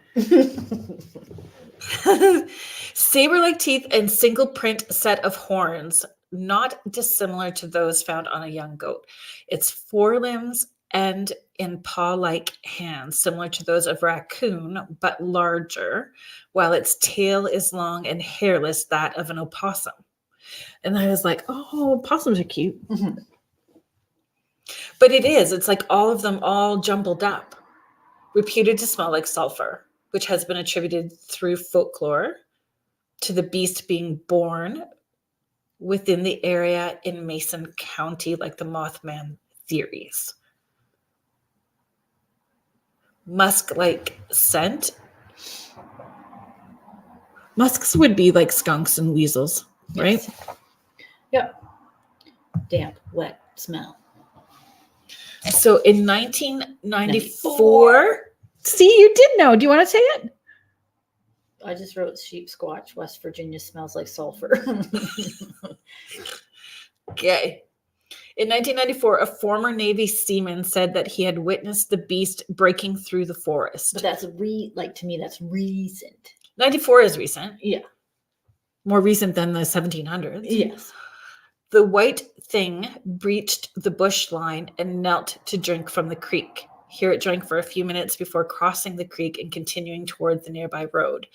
Saber-like teeth and single print set of horns, not dissimilar to those found on a young goat. Its forelimbs end in paw-like hands, similar to those of raccoon, but larger, while its tail is long and hairless, that of an opossum. And I was like, oh, opossums are cute. Mm-hmm. But it's like all of them all jumbled up, reputed to smell like sulfur, which has been attributed through folklore to the beast being born within the area in Mason County, like the Mothman theories. Musk-like scent. Musks would be like skunks and weasels, right? Yes. Yep. Damp, wet smell. So in 1994, see, you did know. Do you want to say it? I just wrote sheep squatch. West Virginia smells like sulfur. Okay. In 1994, a former Navy seaman said that he had witnessed the beast breaking through the forest. But that's to me, that's recent. 94 is recent. Yeah. More recent than the 1700s. Yes. The white thing breached the bush line and knelt to drink from the creek. Here it drank for a few minutes before crossing the creek and continuing toward the nearby road.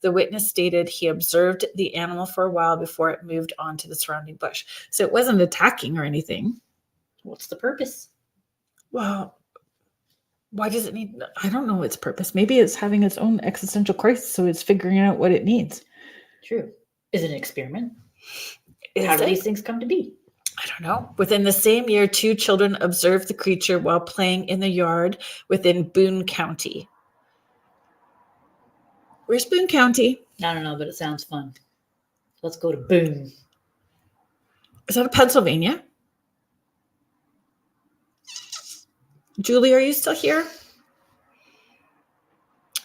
The witness stated he observed the animal for a while before it moved on to the surrounding bush. So it wasn't attacking or anything. What's the purpose? Well, why does it need? I don't know its purpose. Maybe it's having its own existential crisis, so it's figuring out what it needs. True. Is it an experiment? Is How do it? these things come to be? I don't know. Within the same year, 2 children observed the creature while playing in the yard within Boone County. Where's Boone County? I don't know, but it sounds fun. Let's go to Boone. Is that Pennsylvania? Julie, are you still here?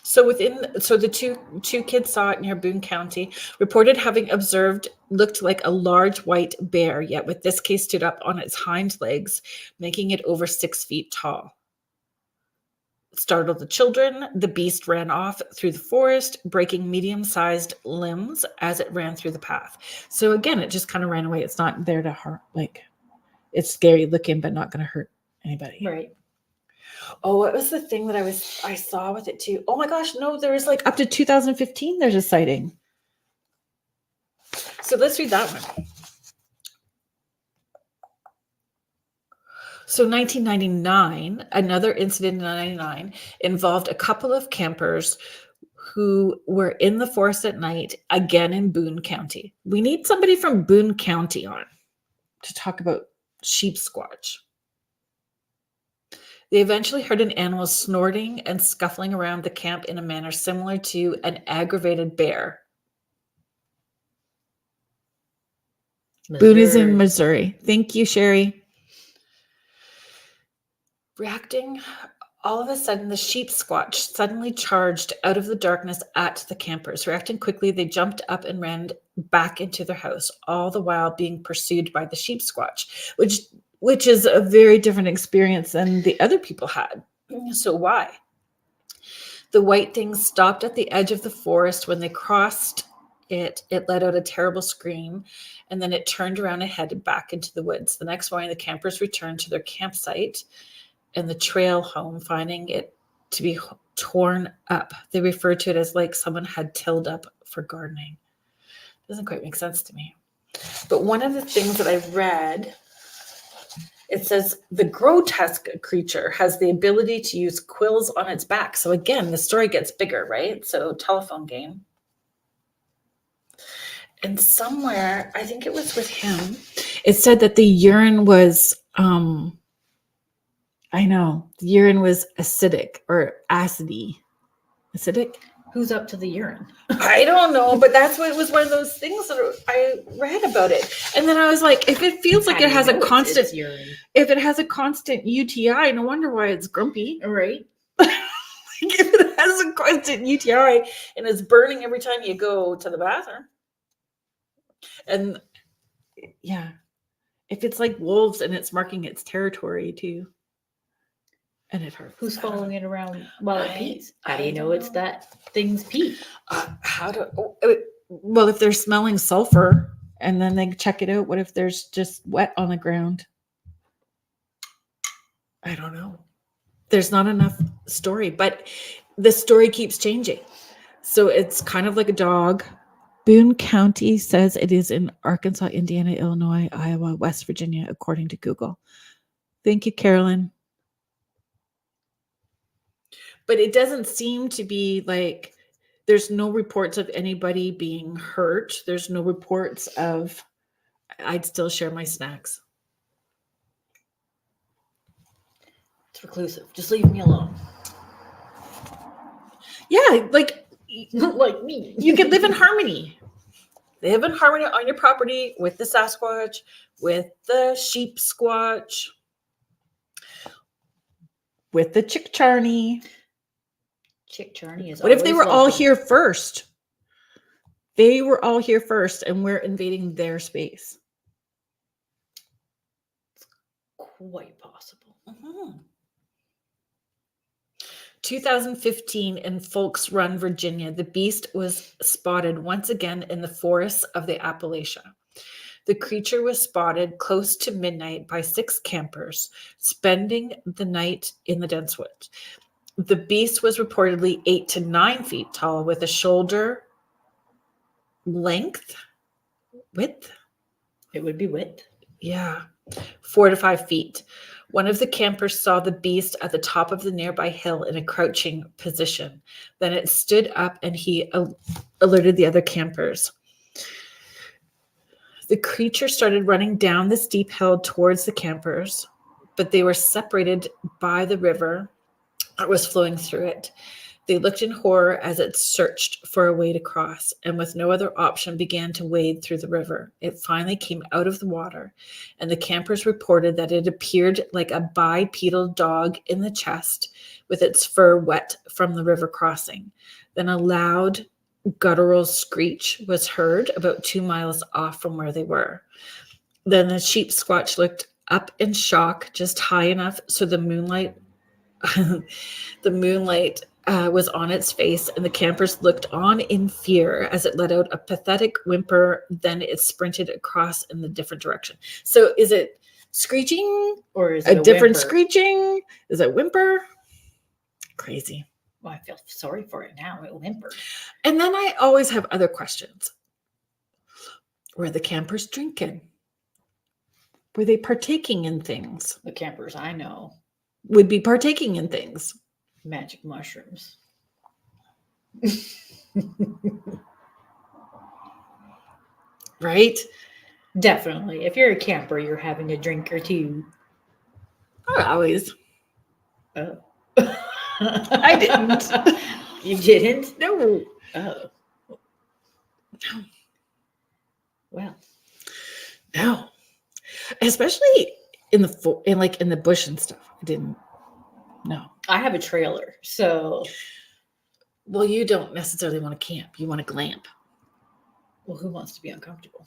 So the two kids saw it near Boone County, reported having observed looked like a large white bear, yet with this case stood up on its hind legs, making it over 6 feet tall. It startled the children. The beast ran off through the forest, breaking medium-sized limbs as it ran through the path. So again, it just kind of ran away. It's not there to hurt. Like, it's scary looking, but not going to hurt anybody. Right. Oh, what was the thing that I saw with it too? Oh my gosh, no, there was like up to 2015 there's a sighting. So let's read that one. So 1999, another incident in 1999 involved a couple of campers who were in the forest at night, again in Boone County. We need somebody from Boone County on to talk about sheep squatch. They eventually heard an animal snorting and scuffling around the camp in a manner similar to an aggravated bear. Boone is in Missouri. Thank you, Sherry. Reacting, all of a sudden, the sheep squatch suddenly charged out of the darkness at the campers. Reacting quickly, they jumped up and ran back into their house, all the while being pursued by the sheep squatch, which is a very different experience than the other people had. So why? The white thing stopped at the edge of the forest. When they crossed it let out a terrible scream, and then it turned around and headed back into the woods. The next morning, the campers returned to their campsite and the trail home, finding it to be torn up. They referred to it as like someone had tilled up for gardening. Doesn't quite make sense to me. But one of the things that I read, it says the grotesque creature has the ability to use quills on its back. So again, the story gets bigger, right? So telephone game. And somewhere, I think it was with him, it said that the urine was, the urine was acidic or acidy. Acidic? Who's up to the urine? I don't know, but that's what it was, one of those things that I read about it. And then I was like, if it feels like it has a constant, if it has a constant UTI, no wonder why it's grumpy. Right. If it has a constant UTI and it's burning every time you go to the bathroom. And yeah. If it's like wolves and it's marking its territory too. And it hurts. Who's following it around while it pees? How do I you know don't it's know. that thing's pee? Well, if they're smelling sulfur and then they check it out, what if there's just wet on the ground? I don't know. There's not enough story, but the story keeps changing. So it's kind of like a dog. Boone County says it is in Arkansas, Indiana, Illinois, Iowa, West Virginia, according to Google. Thank you, Kerrilynn. But it doesn't seem to be like there's no reports of anybody being hurt. There's no reports of, I'd still share my snacks. It's reclusive. Just leave me alone. Yeah, like Like me. you could live in harmony. Live in harmony on your property with the Sasquatch, with the sheep squatch, with the Chickcharney. Chickcharney is. What if they were all welcome. here first? They were all here first and we're invading their space. Quite possible. 2015 in Folks Run, Virginia, the beast was spotted once again in the forests of the Appalachia. The creature was spotted close to midnight by 6 campers spending the night in the dense woods. The beast was reportedly 8 to 9 feet tall with a shoulder width. It would be width. Yeah, 4 to 5 feet. One of the campers saw the beast at the top of the nearby hill in a crouching position. Then it stood up and he alerted the other campers. The creature started running down the steep hill towards the campers, but they were separated by the river that was flowing through it. They looked in horror as it searched for a way to cross, and with no other option began to wade through the river. It finally came out of the water, and the campers reported that it appeared like a bipedal dog in the chest with its fur wet from the river crossing. Then a loud guttural screech was heard about 2 miles off from where they were. Then the sheep squatch looked up in shock, just high enough so the moonlight was on its face, and the campers looked on in fear as it let out a pathetic whimper. Then it sprinted across in the different direction. So is it screeching, or is it a different whimper? screeching? Is it whimper? Crazy. Well, I feel sorry for it now. It whimpered. And then I always have other questions. Were the campers drinking? Were they partaking in things? The campers I know. Would be partaking in things. Magic mushrooms. Right? Definitely. If you're a camper, you're having a drink or two. Not always. Oh. I didn't. You didn't? No. Oh. No. Well. No. Especially in the bush and stuff. I didn't. No. I have a trailer, so. Well, you don't necessarily want to camp. You want to glamp. Well, who wants to be uncomfortable?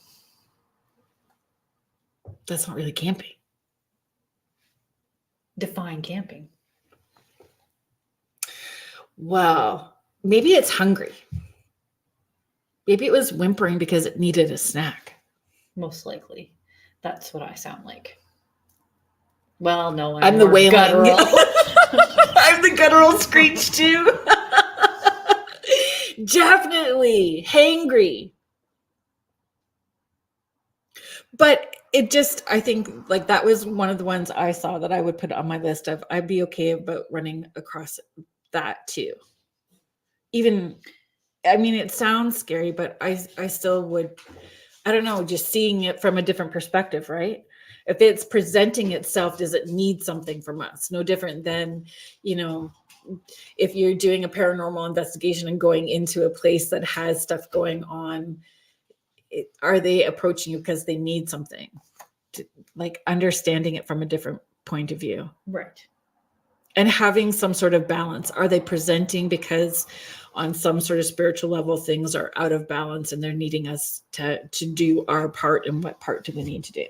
That's not really camping. Define camping. Well, maybe it's hungry. Maybe it was whimpering because it needed a snack. Most likely. That's what I sound like. Well, no, I'm the wailing. Guttural. I'm the guttural screech too. Definitely hangry. But it just, I think like that was one of the ones I saw that I would put on my list of I'd be okay about running across that too. Even, I mean, it sounds scary, but I still would, I don't know, just seeing it from a different perspective, right? If it's presenting itself, does it need something from us? No different than, if you're doing a paranormal investigation and going into a place that has stuff going on, are they approaching you because they need something? Like understanding it from a different point of view. Right. And having some sort of balance. Are they presenting because on some sort of spiritual level, things are out of balance and they're needing us to do our part, and what part do we need to do?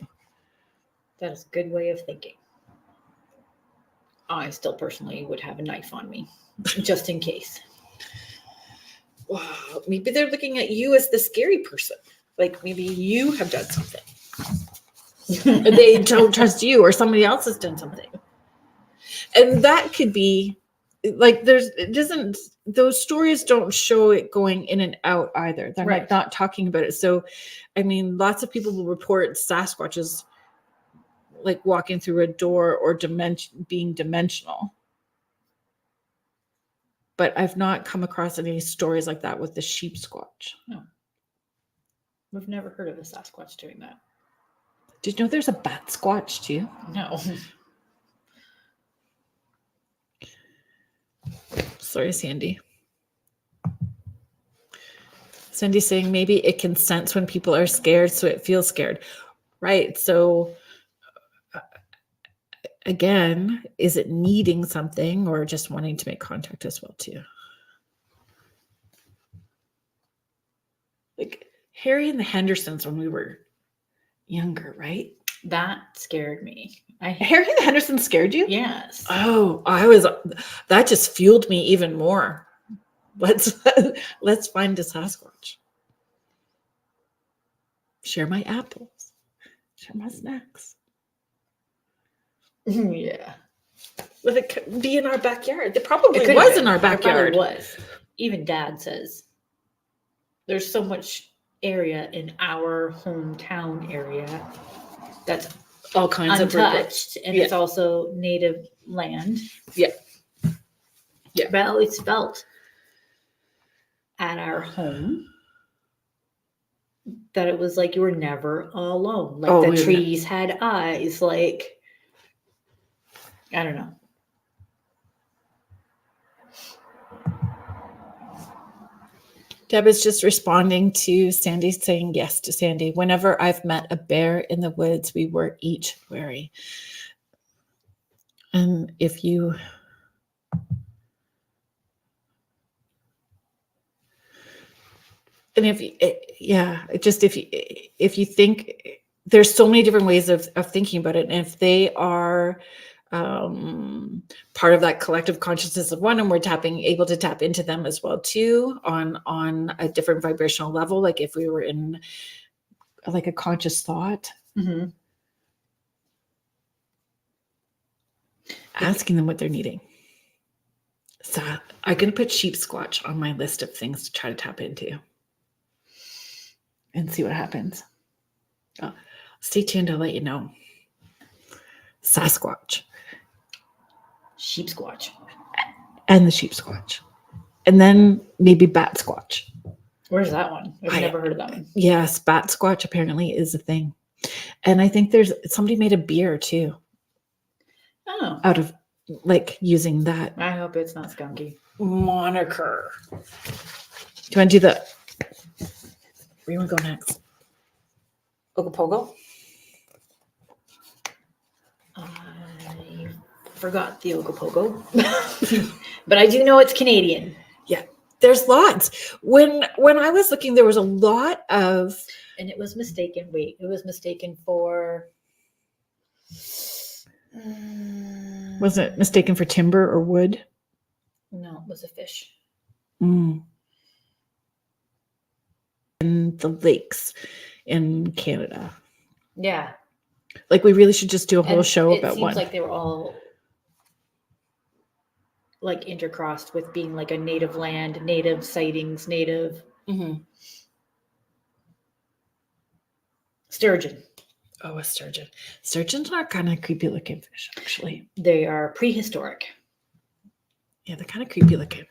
That is a good way of thinking. I still personally would have a knife on me, just in case. Wow, maybe they're looking at you as the scary person. Like maybe you have done something. Or they don't trust you, or somebody else has done something. And that could be like those stories don't show it going in and out either. They're Right. like not talking about it. So I mean, lots of people will report Sasquatches like walking through a door or being dimensional. But I've not come across any stories like that with the sheep squatch. No. We've never heard of a Sasquatch doing that. Did you know there's a bat squatch too? No. Sorry, Sandy. Sandy's saying maybe it can sense when people are scared, so it feels scared. Right. So again, is it needing something or just wanting to make contact as well too? Like Harry and the Hendersons when we were younger, right? That scared me. Harry and the Hendersons scared you? Yes. Oh, that just fueled me even more. Let's find a Sasquatch. Share my apples. Share my snacks. Yeah. Let it be in our backyard. It probably was in our backyard. It probably was. Even Dad says there's so much area in our hometown area that's All kinds untouched, and Yeah. it's also native land. Yeah. Yeah. But I always felt at our home that it was like you were never alone. Like the trees had eyes. Like, I don't know. Deb is just responding to Sandy, saying yes to Sandy. Whenever I've met a bear in the woods, we were each wary. And if you if you think there's so many different ways of thinking about it, and if they are part of that collective consciousness of one, and we're able to tap into them as well too on a different vibrational level, like if we were in like a conscious thought, asking them what they're needing. So I'm going to put sheep squatch on my list of things to try to tap into and see what happens. Stay tuned, I'll let you know. Sasquatch. Sheep squatch. And the sheep squatch. And then maybe bat squatch. Where's that one? I've never heard of that one. Yes, bat squatch apparently is a thing. And I think somebody made a beer too. Oh. Out of like using that. I hope it's not skunky. Moniker. Do you want to do the... Where do you want to go next? Ogopogo? I forgot the Ogopogo. But I do know it's Canadian. Yeah, there's lots. When I was looking, there was a lot of... And it was mistaken. Wait, it was mistaken for... Was it mistaken for timber or wood? No, it was a fish. In the lakes in Canada. Yeah. Like we really should just do a whole show about one. It seems like they were all like intercrossed with being like a native land, native sightings, native sturgeon. Oh, a sturgeon. Sturgeons are kind of creepy looking fish, actually. They are prehistoric. Yeah, they're kind of creepy looking.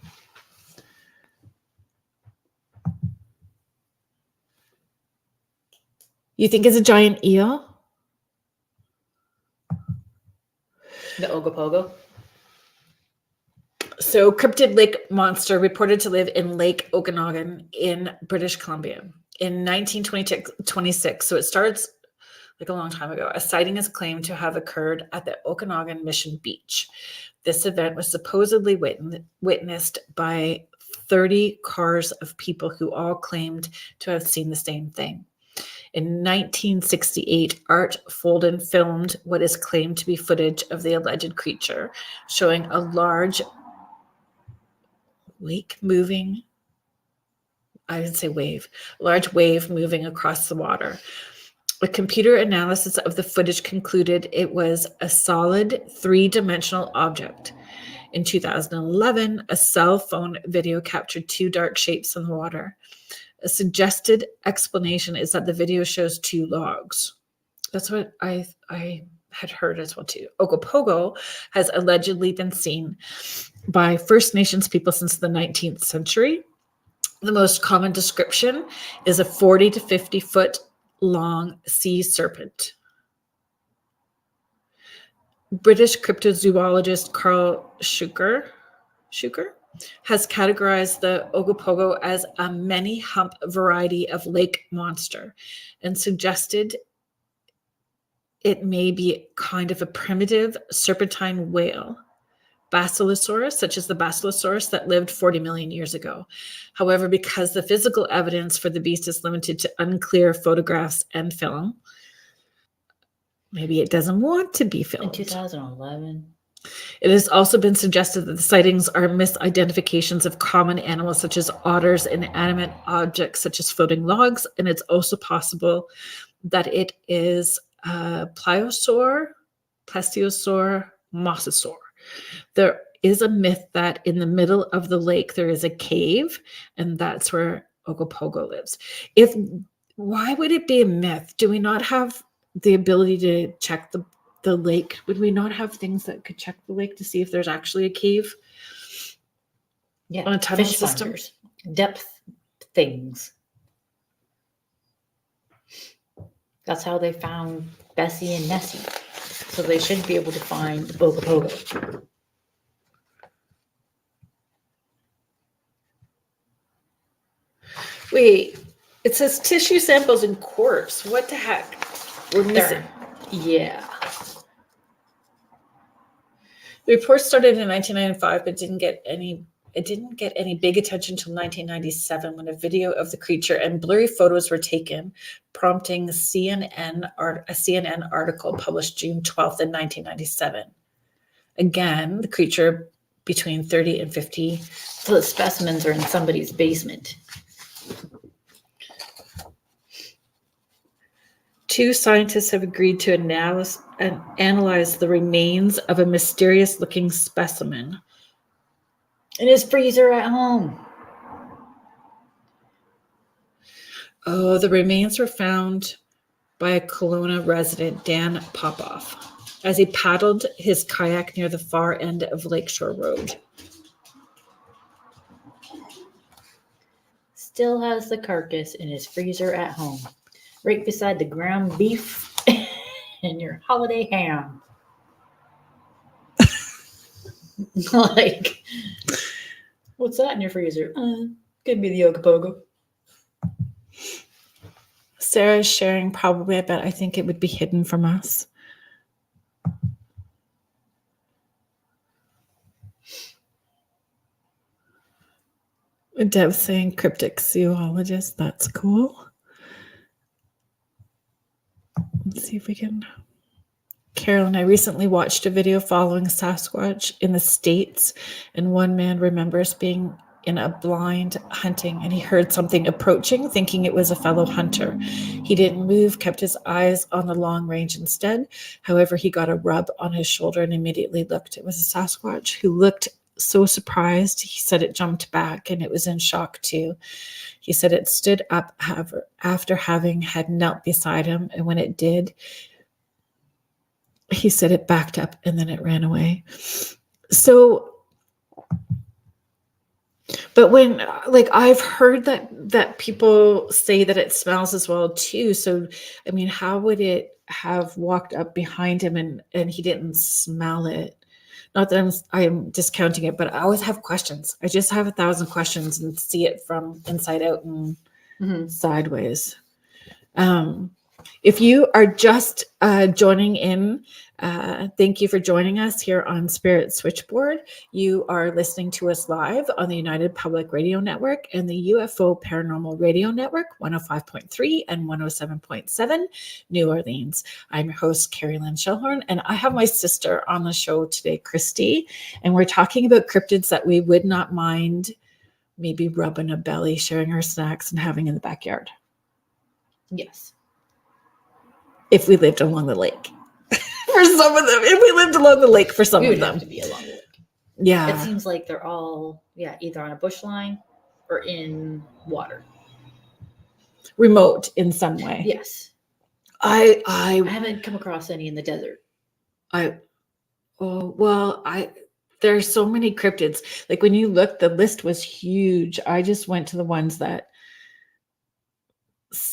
You think it's a giant eel? The Ogopogo? So, cryptid lake monster reported to live in Lake Okanagan in British Columbia in 1926. So it starts like a long time ago. A sighting is claimed to have occurred at the Okanagan Mission Beach. This event was supposedly witnessed by 30 cars of people who all claimed to have seen the same thing. In 1968, Art Folden filmed what is claimed to be footage of the alleged creature, showing a large large wave moving across the water. A computer analysis of the footage concluded it was a solid 3-dimensional object. In 2011, a cell phone video captured 2 dark shapes in the water. A suggested explanation is that the video shows 2 logs. That's what I had heard as well too. Ogopogo has allegedly been seen by First Nations people since the 19th century. The most common description is a 40 to 50 foot long sea serpent. British cryptozoologist Carl Shuker has categorized the Ogopogo as a many hump variety of lake monster and suggested it may be kind of a primitive serpentine whale, basilosaurus, such as the basilosaurus that lived 40 million years ago. However, because the physical evidence for the beast is limited to unclear photographs and film, maybe it doesn't want to be filmed. In 2011. It has also been suggested that the sightings are misidentifications of common animals such as otters and inanimate objects such as floating logs, and it's also possible that it is pliosaur, mosasaur. There is a myth that in the middle of the lake there is a cave, and that's where Ogopogo lives. Why would it be a myth? Do we not have the ability to check the lake? Would we not have things that could check the lake to see if there's actually a cave? Yeah, on a tunnel fish system? finders, depth things. That's how they found Bessie and Nessie. So they should be able to find Ogopogo. Wait, it says tissue samples and corpse. What the heck? We're missing. Yeah. The report started in 1995, but didn't get any big attention until 1997 when a video of the creature and blurry photos were taken, prompting a CNN article published June 12th in 1997. Again, the creature between 30 and 50. So the specimens are in somebody's basement. 2 scientists have agreed to analyze the remains of a mysterious-looking specimen In his freezer at home. Oh, the remains were found by a Kelowna resident, Dan Popoff, as he paddled his kayak near the far end of Lakeshore Road. Still has the carcass in his freezer at home, right beside the ground beef and your holiday ham. Like, what's that in your freezer? Give me the Ogopogo. Sarah's sharing probably, I think it would be hidden from us. Deb saying cryptic zoologist. That's cool. Let's see if we can. Kerrilynn, I recently watched a video following Sasquatch in the States, and one man remembers being in a blind hunting and he heard something approaching, thinking it was a fellow hunter. He didn't move, kept his eyes on the long range instead. However, he got a rub on his shoulder and immediately looked. It was a Sasquatch who looked so surprised. He said it jumped back and it was in shock too. He said it stood up after having had knelt beside him, and when it did, he said it backed up and then it ran away. So, but when, like, I've heard that people say that it smells as well too. So, I mean, how would it have walked up behind him and he didn't smell it? Not that I'm discounting it, but I always have questions. I just have 1,000 questions and see it from inside out and sideways. If you are just joining in, thank you for joining us here on Spirit Switchboard. You are listening to us live on the United Public Radio Network and the UFO Paranormal Radio Network, 105.3 and 107.7, New Orleans. I'm your host, Kerrilynn Shellhorn, and I have my sister on the show today, Kristy, and we're talking about cryptids that we would not mind maybe rubbing a belly, sharing our snacks, and having in the backyard. Yes. If we lived along the lake. For some of them. If we lived along the lake for some We of would them. have to be along the lake. Yeah. It seems like they're all, either on a bush line or in water. Remote in some way. Yes. I haven't come across any in the desert. There's so many cryptids. Like when you look, the list was huge. I just went to the ones that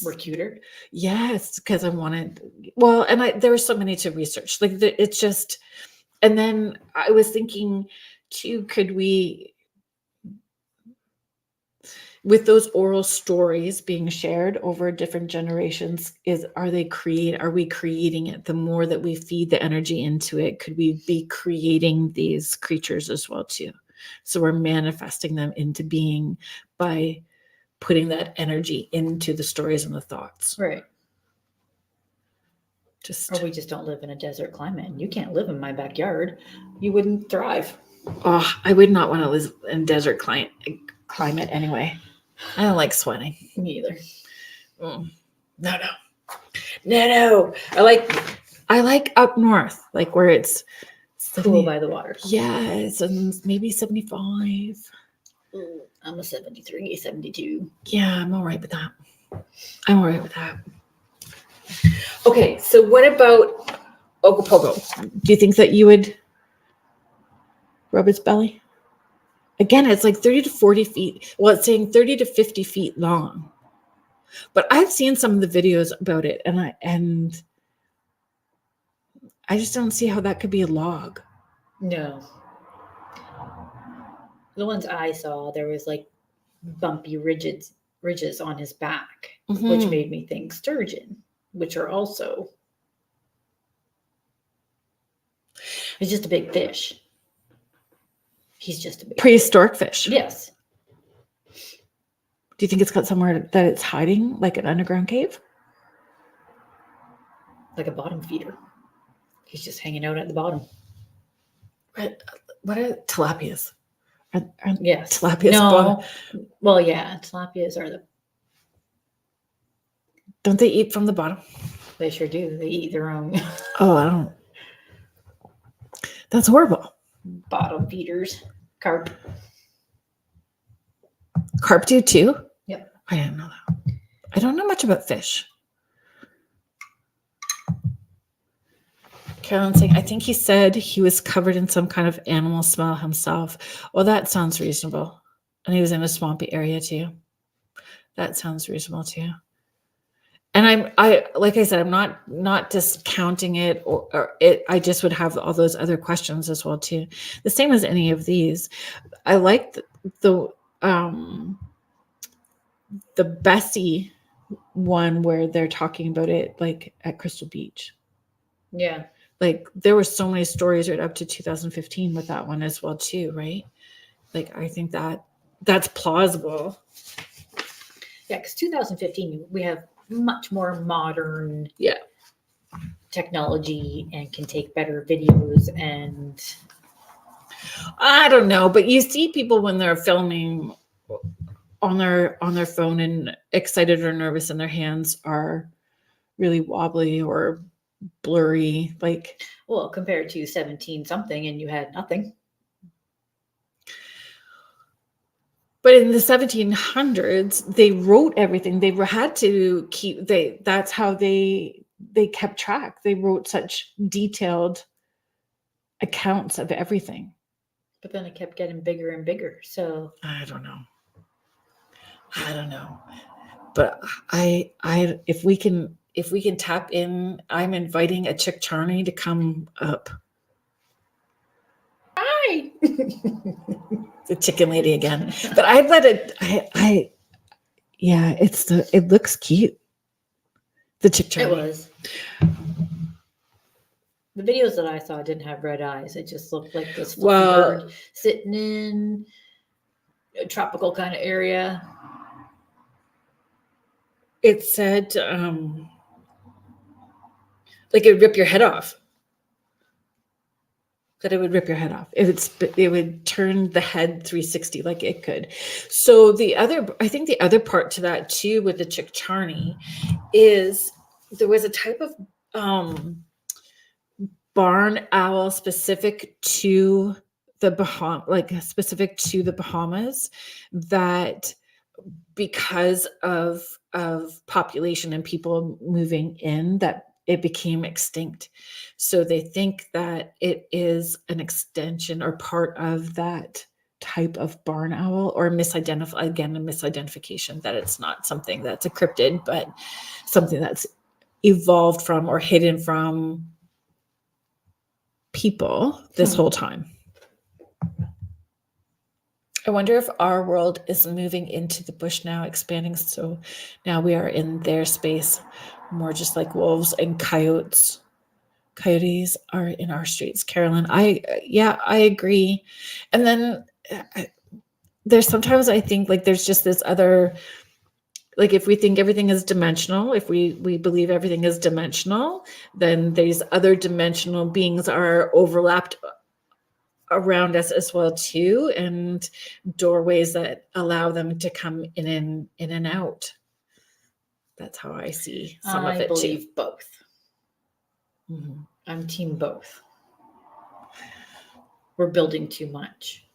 were cuter. Yes, because I wanted, there were so many to research. Like it's just, and then I was thinking too, could we, with those oral stories being shared over different generations, are we creating it? The more that we feed the energy into it, could we be creating these creatures as well too? So we're manifesting them into being by putting that energy into the stories and the thoughts. Right. Or we just don't live in a desert climate, and you can't live in my backyard. You wouldn't thrive. Oh, I would not want to live in desert climate anyway. I don't like sweating. Me either. No. I like up north, like where it's cool by the water. Yes, and maybe 75. I'm a 73, 72. Yeah, I'm all right with that. Okay, so what about Ogopogo? Do you think that you would rub its belly? Again, it's like 30 to 40 feet. Well, it's saying 30 to 50 feet long. But I've seen some of the videos about it, and I just don't see how that could be a log. No. The ones I saw, there was like bumpy ridges on his back, which made me think sturgeon, which are also, he's just a big fish. He's just a big prehistoric fish. Yes. Do you think it's got somewhere that it's hiding, like an underground cave? Like a bottom feeder. He's just hanging out at the bottom. What are tilapias? Yes. Tilapias. No. Well, yeah. Tilapias are Don't they eat from the bottom? They sure do. They eat their own. Oh, I don't. That's horrible. Bottom feeders. Carp. Carp do too? Yep. I didn't know that. I don't know much about fish. Kerrilynn saying, I think he said he was covered in some kind of animal smell himself. Well, that sounds reasonable. And he was in a swampy area too. That sounds reasonable too. And I like I said, I'm not discounting it or it. I just would have all those other questions as well too. The same as any of these. I like the Bessie one where they're talking about it like at Crystal Beach. Yeah. Like there were so many stories right up to 2015 with that one as well too, right? Like I think that's plausible. Yeah, because 2015 we have much more modern technology and can take better videos, and I don't know, but you see people when they're filming on their phone and excited or nervous and their hands are really wobbly or blurry, like, well, compared to 17 something and you had nothing. But in the 1700s, they wrote everything. They had to keep, that's how they kept track. They wrote such detailed accounts of everything. But then it kept getting bigger and bigger. So I don't know. But if we can tap in, I'm inviting a Chickcharney to come up. Hi. The chicken lady again. But I'd let it, it looks cute. The Chickcharney. It was. The videos that I saw didn't have red eyes. It just looked like this fluffy bird sitting in a tropical kind of area. It said like it would rip your head off. That it would rip your head off. It would turn the head 360 like it could. So I think the other part to that too with the Chickcharney is there was a type of barn owl specific to the Bahamas that because of population and people moving in, that it became extinct. So they think that it is an extension or part of that type of barn owl, or a misidentification, that it's not something that's a cryptid, but something that's evolved from or hidden from people this whole time. I wonder if our world is moving into the bush now, expanding. So now we are in their space, more just like wolves and coyotes. Coyotes are in our streets. Kerrilynn, I agree. And then there's sometimes I think like there's just this other, like if we think everything is dimensional, if we believe everything is dimensional, then these other dimensional beings are overlapped around us as well too, and doorways that allow them to come in and out. That's how I see some of it too. I believe both. Mm-hmm. I'm team both. We're building too much.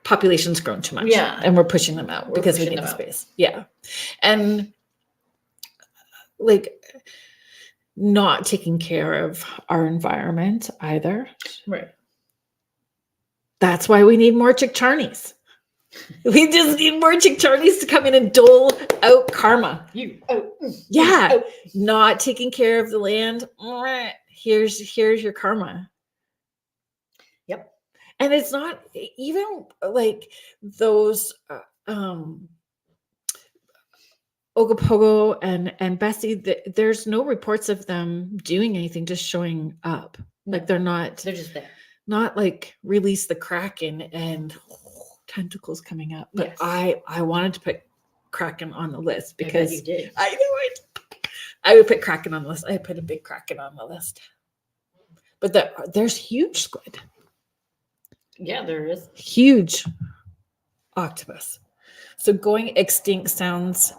Population's grown too much. Yeah. And we're pushing them out because we need the space. Yeah. And like not taking care of our environment either. Right. That's why we need more Chickcharneys. We just need more Chickcharneys to come in and dole out karma. Not taking care of the land. Here's your karma. Yep. And it's not even like those Ogopogo and Bessie, there's no reports of them doing anything, just showing up. Like they're just there. Not like release the Kraken and tentacles coming up. But yes. I wanted to put Kraken on the list because you did. I knew it. I would put Kraken on the list. I put a big Kraken on the list. But there's huge squid. Yeah, there is. Huge octopus. So going extinct sounds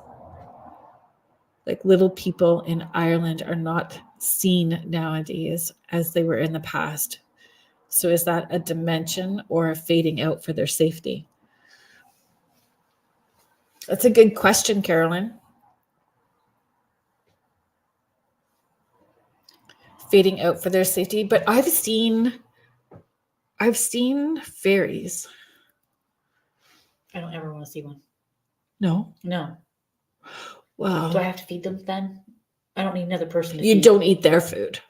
like little people in Ireland are not seen nowadays as they were in the past. So is that a dimension or a fading out for their safety? That's a good question, Kerrilynn. Fading out for their safety, but I've seen fairies. I don't ever want to see one. No. Wow. Do I have to feed them then? I don't need another person to feed. You don't eat their food.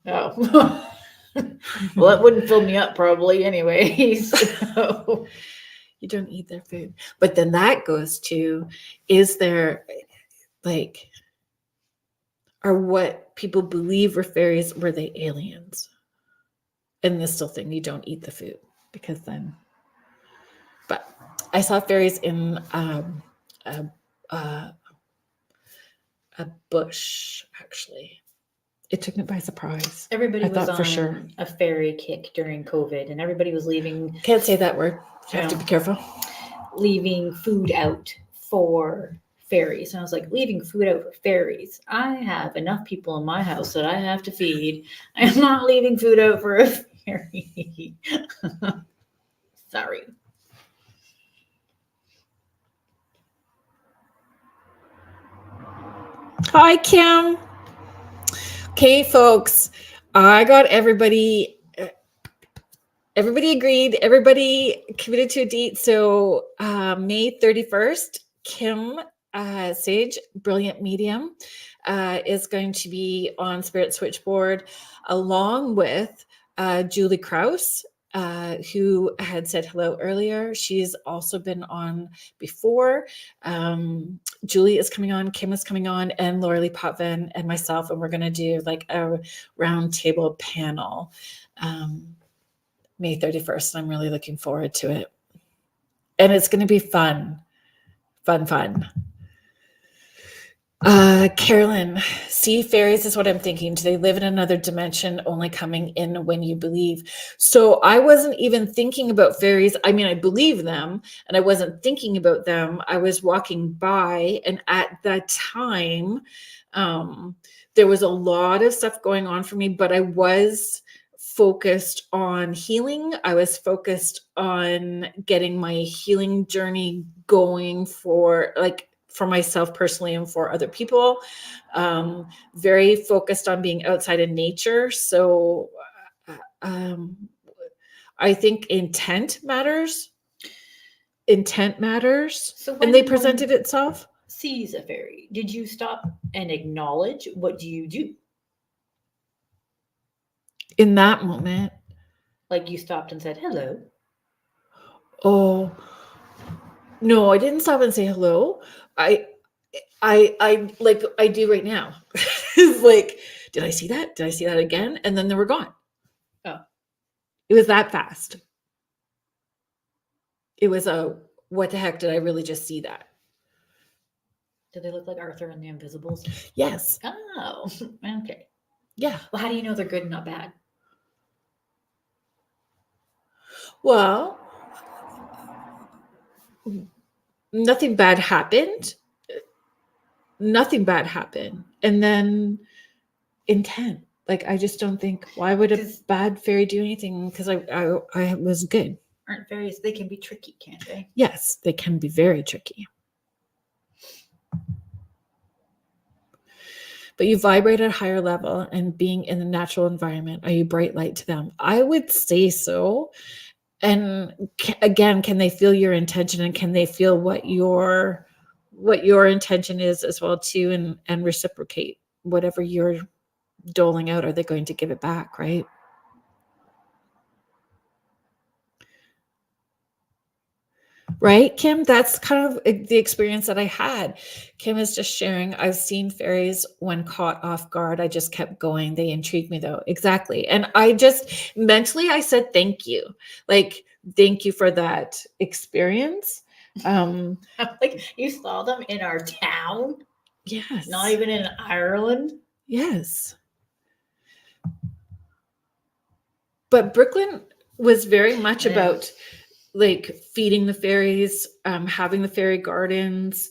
Oh. Well, that wouldn't fill me up probably anyway. So. You don't eat their food. But then that goes to, is there like, are what people believe were fairies, were they aliens? And this still thing, you don't eat the food because then, but I saw fairies in a bush, actually. It took me by surprise. Everybody was on a fairy kick during COVID, and everybody was leaving. Can't say that word. You have to be careful. Leaving food out for fairies. And I was like, leaving food out for fairies. I have enough people in my house that I have to feed. I'm not leaving food out for a fairy. Sorry. Hi, Kim. Okay, folks, I got everybody agreed, everybody committed to a date. So May 31st, Kim Sage, brilliant medium, is going to be on Spirit Switchboard along with Julie Krause who had said hello earlier. She's also been on before. Julie is coming on, Kim is coming on, and Laura Lee Potvin and myself, and we're going to do like a round table panel May 31st. I'm really looking forward to it. And it's going to be fun. Kerrilynn, see fairies is what I'm thinking. Do they live in another dimension, only coming in when you believe? So I wasn't even thinking about fairies. I mean, I believe them, and I wasn't thinking about them. I was walking by, and at that time, there was a lot of stuff going on for me, but I was focused on healing. I was focused on getting my healing journey going for myself personally and for other people. Very focused on being outside in nature. So I think intent matters. So and they presented itself. Sees a fairy, did you stop and acknowledge? What do you do? In that moment. Like you stopped and said, hello. Oh, no, I didn't stop and say hello. I like I do right now. It's like, did I see that? Did I see that again? And then they were gone. Oh. It was that fast. It was what the heck, did I really just see that? Did they look like Arthur and the Invisibles? Yes. Oh, okay. Yeah. Well, how do you know they're good and not bad? Well, nothing bad happened. And then intent. Like, I just don't think, why would a bad fairy do anything? Because I was good. Aren't fairies, they can be tricky, can't they? Yes, they can be very tricky. But you vibrate at a higher level, and being in the natural environment, are you bright light to them? I would say so. And again, can they feel your intention, and can they feel what your intention is as well too, and reciprocate whatever you're doling out? Are they going to give it back, right? Right, Kim? That's kind of the experience that I had. Kim is just sharing, I've seen fairies when caught off guard. I just kept going. They intrigued me though. Exactly. And I just mentally, I said, thank you. Like, thank you for that experience. Like, you saw them in our town? Yes. Not even in Ireland? Yes. But Brooklyn was very much about like feeding the fairies, having the fairy gardens,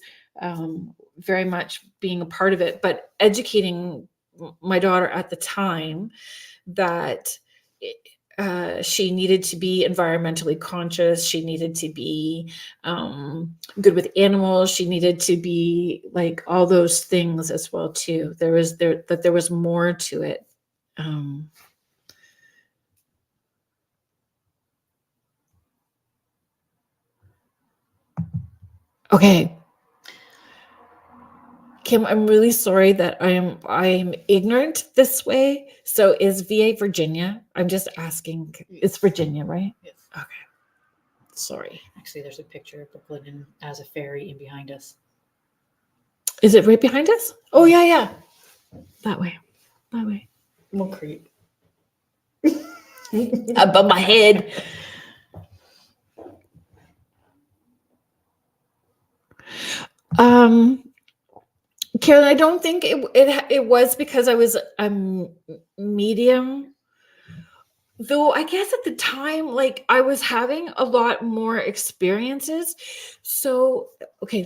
very much being a part of it, but educating my daughter at the time that she needed to be environmentally conscious. She needed to be good with animals. She needed to be like all those things as well too. There was more to it. Okay. Kim, I'm really sorry that I'm ignorant this way. So is VA Virginia? I'm just asking. It's Virginia, right? Yes. Okay. Sorry. Actually, there's a picture of Brooklyn as a fairy in behind us. Is it right behind us? Oh yeah. That way. We'll creep. Above my head. Kerrilynn, I don't think it was because I was a medium, though. I guess at the time, like, I was having a lot more experiences. So, okay,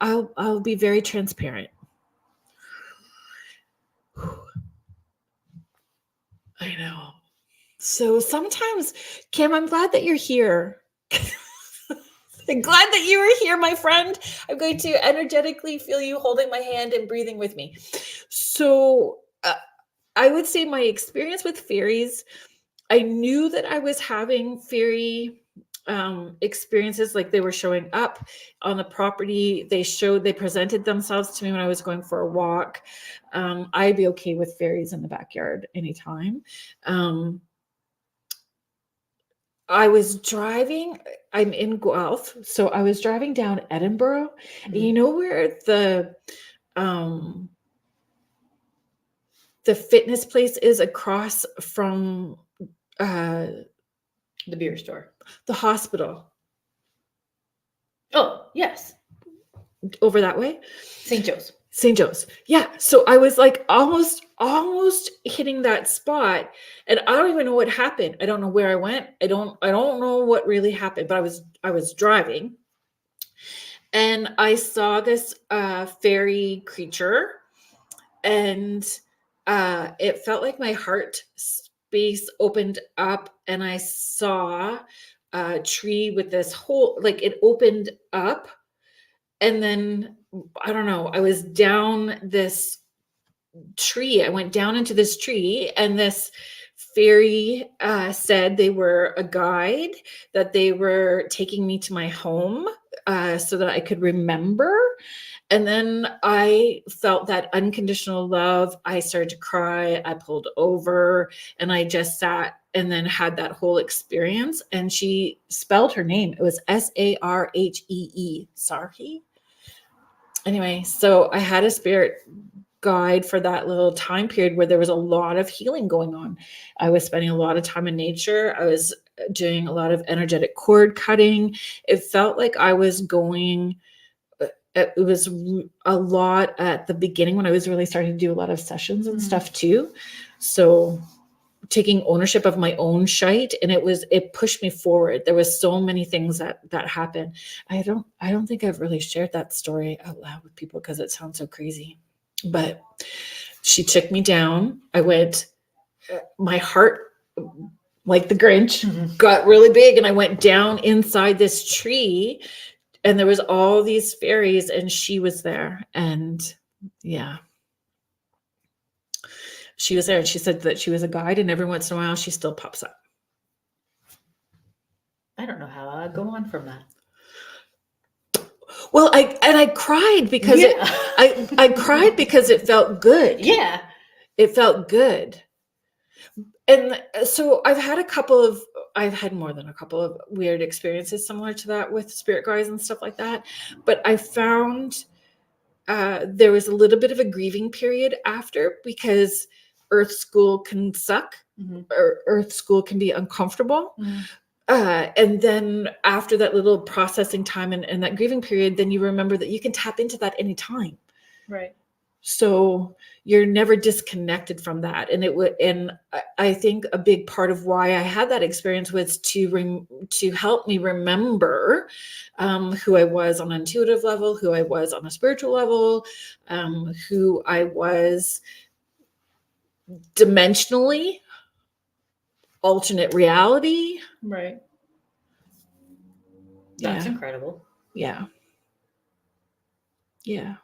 I'll be very transparent. I know. So sometimes, Kim, I'm glad that you're here. I'm glad that you were here, my friend. I'm going to energetically feel you holding my hand and breathing with me. So I would say my experience with fairies, I knew that I was having fairy experiences, like they were showing up on the property. They presented themselves to me when I was going for a walk. I'd be okay with fairies in the backyard anytime. I was driving, I'm in Guelph, so I was driving down Edinburgh. And you know where the fitness place is across from The beer store. the hospital Oh, yes. over that way? St. Joe's. St. Joe's. Yeah. So I was like almost hitting that spot, and I don't even know what happened. I don't know where I went. I don't know what really happened, but I was driving, and I saw this fairy creature, and it felt like my heart space opened up, and I saw a tree with this whole, like, it opened up, and then I don't know, I was down this tree. I went down into this tree, and this fairy said they were a guide, that they were taking me to my home so that I could remember. And then I felt that unconditional love. I started to cry. I pulled over, and I just sat and then had that whole experience. And she spelled her name. It was Sarhee. Sarhee. Anyway, so I had a spirit guide for that little time period where there was a lot of healing going on. I was spending a lot of time in nature. I was doing a lot of energetic cord cutting. It felt like I was going, it was a lot at the beginning when I was really starting to do a lot of sessions and stuff too. So taking ownership of my own shite, and it pushed me forward. There was so many things that happened. I don't think I've really shared that story out loud with people because it sounds so crazy. But she took me down. I went, my heart, like the Grinch, got really big, and I went down inside this tree, and there was all these fairies, and she was there. And yeah, she was there, and she said that she was a guide, and every once in a while she still pops up. I don't know how I go on from that. Well, I cried because I cried because it felt good. Yeah. It felt good. And so I've had more than a couple of weird experiences similar to that with spirit guides and stuff like that. But I found there was a little bit of a grieving period after, because Earth School can suck, or Earth School can be uncomfortable. And then after that little processing time and that grieving period, then you remember that you can tap into that anytime. Right. So you're never disconnected from that. And I think a big part of why I had that experience was to help me remember who I was on an intuitive level, who I was on a spiritual level, who I was dimensionally, alternate reality. Right. That's Yeah. incredible. Yeah. Yeah.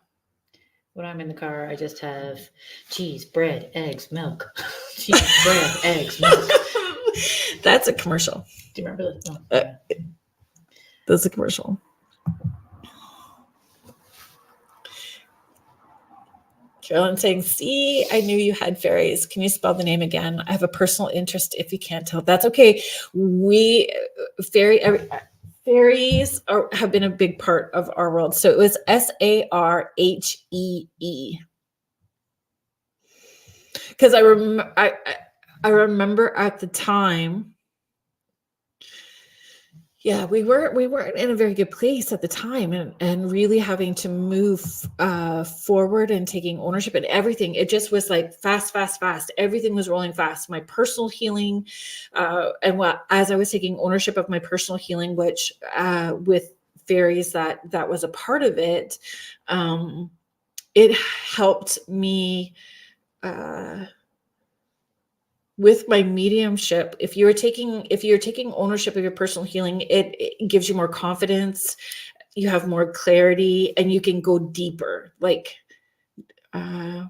When I'm in the car, I just have cheese, bread, eggs, milk. Cheese, bread, eggs, milk. That's a commercial. Do you remember that? Oh, yeah. That's a commercial. Kerrilynn saying, see, I knew you had fairies. Can you spell the name again? I have a personal interest if you can't tell. That's okay. Fairies have been a big part of our world. So it was Sarhee. Because I remember at the time, yeah, we weren't in a very good place at the time, and really having to move forward and taking ownership and everything. It just was like fast. Everything was rolling fast. My personal healing, as I was taking ownership of my personal healing, which with fairies that was a part of it, it helped me. With my mediumship, if you're taking ownership of your personal healing, it gives you more confidence, you have more clarity, and you can go deeper, and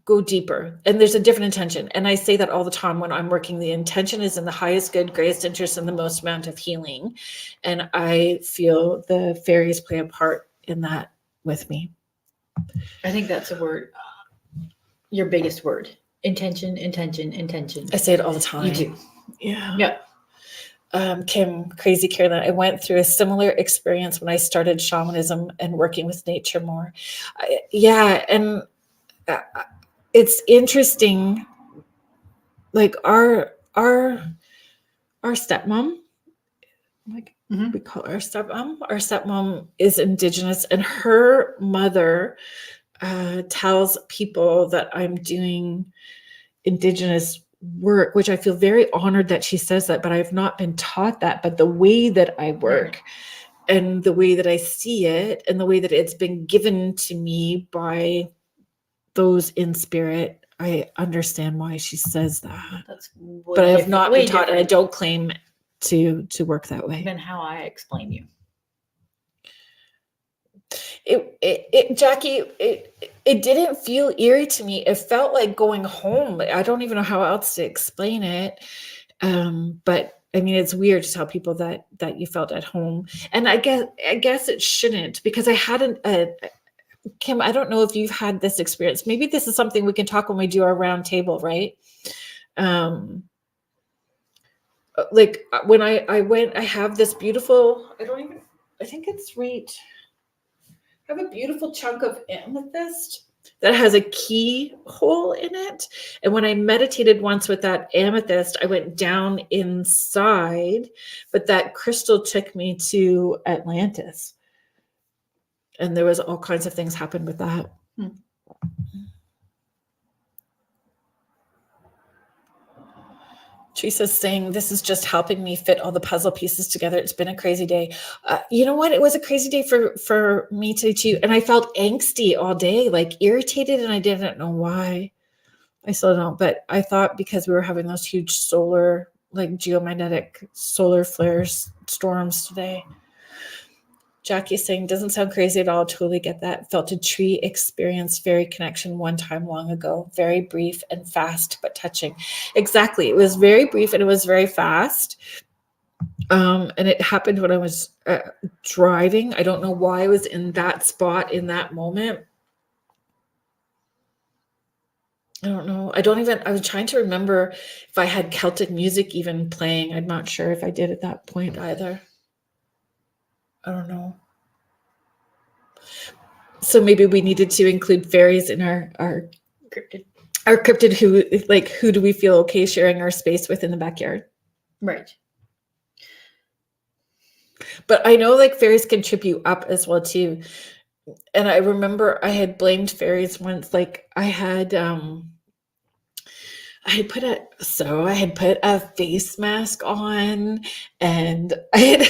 there's a different intention. And I say that all the time when I'm working. The intention is in the highest good, greatest interest, and the most amount of healing. And I feel the fairies play a part in that with me. I think that's a word, your biggest word. Intention. I say it all the time. You do. Yeah. Yeah. Crazy Kerrilynn, I went through a similar experience when I started shamanism and working with nature more. And it's interesting. Like our stepmom, like we call her stepmom. Our stepmom is Indigenous, and her mother tells people that I'm doing Indigenous work, which I feel very honored that she says that, but I've not been taught that. But the way that I work and the way that I see it and the way that it's been given to me by those in spirit, I understand why she says that. But I have not been taught, and I don't claim to work that way. Than how I explain you. Jackie, it didn't feel eerie to me. It felt like going home. I don't even know how else to explain it. But I mean, it's weird to tell people that you felt at home. And I guess it shouldn't, because I hadn't, Kim, I don't know if you've had this experience. Maybe this is something we can talk when we do our round table, right? Like when I went, I have this beautiful, I think it's right. I have a beautiful chunk of amethyst that has a keyhole in it. And when I meditated once with that amethyst, I went down inside, but that crystal took me to Atlantis. And there was all kinds of things happened with that. Teresa's saying, this is just helping me fit all the puzzle pieces together. It's been a crazy day. You know what? It was a crazy day for me too. And I felt angsty all day, like irritated, and I didn't know why. I still don't, but I thought because we were having those huge solar, like geomagnetic solar flares storms today. Jackie's saying, doesn't sound crazy at all. Totally get that. Felt a tree experience, fairy connection one time long ago. Very brief and fast, but touching. Exactly. It was very brief and it was very fast. And it happened when I was driving. I don't know why I was in that spot in that moment. I don't know. I was trying to remember if I had Celtic music even playing. I'm not sure if I did at that point either. I don't know. So maybe we needed to include fairies in our cryptid. Who do we feel okay sharing our space with in the backyard? Right. But I know like fairies can trip you up as well too. And I remember I had blamed fairies once. Like I had put a face mask on, and I had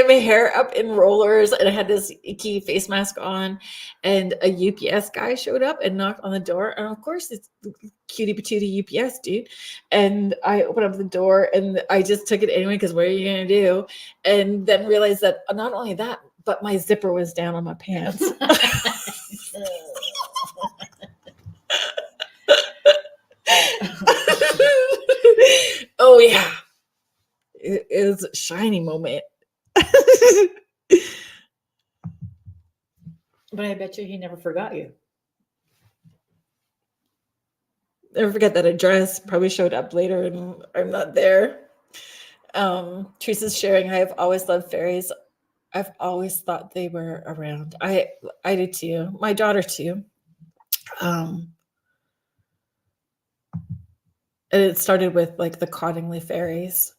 my hair up in rollers, and I had this icky face mask on, and a UPS guy showed up and knocked on the door, and of course it's cutie patootie UPS dude, and I opened up the door and I just took it anyway because what are you gonna do? And then realized that not only that, but my zipper was down on my pants. Oh yeah, it is a shiny moment. But I bet you he never forgot you. Never forget that address. Probably showed up later and I'm not there. Teresa's sharing, I've always loved fairies. I've always thought they were around. I did too. My daughter too. And it started with like the Cottingley fairies.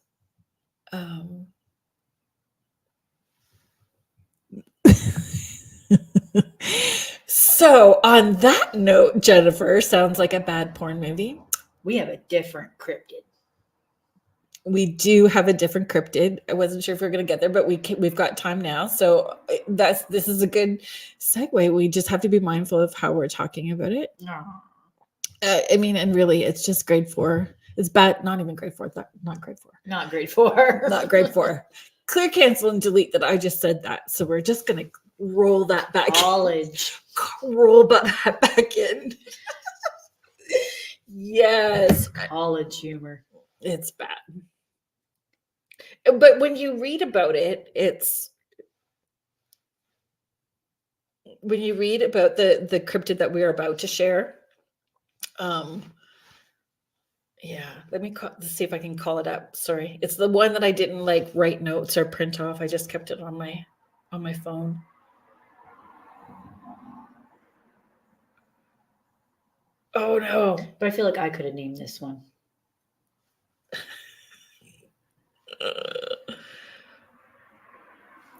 So on that note, Jennifer, sounds like a bad porn movie. We have a different cryptid. We do have a different cryptid. I wasn't sure if we were going to get there, but we've got time now. So this is a good segue. We just have to be mindful of how we're talking about it. I mean, and really, it's just grade 4. It's bad. Not even grade 4. Not grade 4. Not grade 4. Not grade 4. Clear, cancel, and delete that I just said that. So we're just going to roll that back. College. Roll that back in. Yes. College humor. It's bad. But when you read about it, when you read about the cryptid that we're about to share, yeah, Let me let's see if I can call it up. Sorry. It's the one that I didn't like write notes or print off. I just kept it on my phone. Oh no. But I feel like I could have named this one.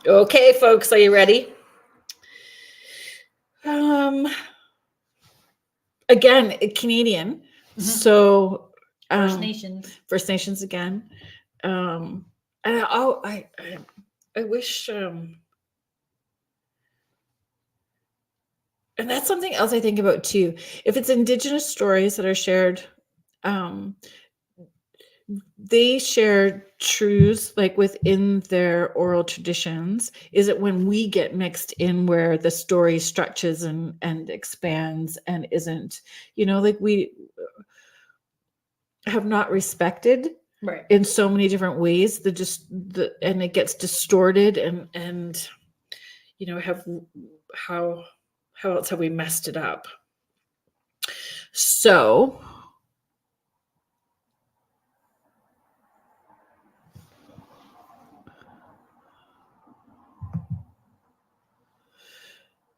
Okay, folks, are you ready? Again, Canadian. Mhm. So First Nations. First Nations again. And I wish and that's something else I think about too. If it's Indigenous stories that are shared, they share truths like within their oral traditions. Is it when we get mixed in where the story stretches and expands and isn't, like we have not respected Right. in so many different ways and it gets distorted and have how else have we messed it up? So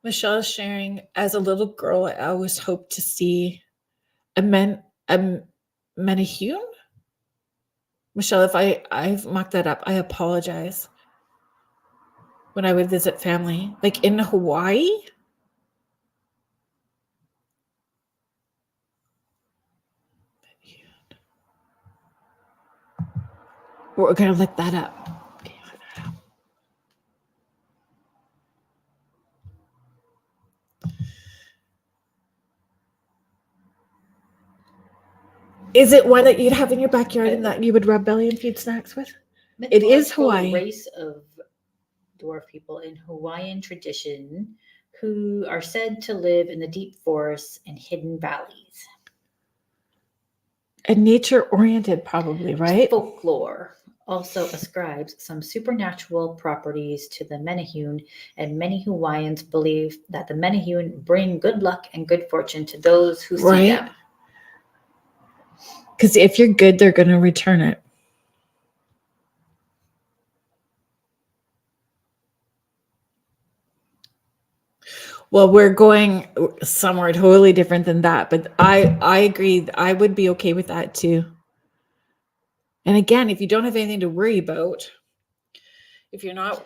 Michelle is sharing, as a little girl, I always hoped to see a Menahune. Michelle, if I've mocked that up, I apologize. When I would visit family, like in Hawaii. We're gonna look that up. Is it one that you'd have in your backyard and that you would rub belly and feed snacks with? It is Hawaii. Race of dwarf people in Hawaiian tradition who are said to live in the deep forests and hidden valleys. And nature-oriented, probably, right? Folklore also ascribes some supernatural properties to the Menahune, and many Hawaiians believe that the Menahune bring good luck and good fortune to those who see them. Because if you're good, they're going to return it. Well, we're going somewhere totally different than that, but I agree. I would be okay with that too. And again, if you don't have anything to worry about, if you're not,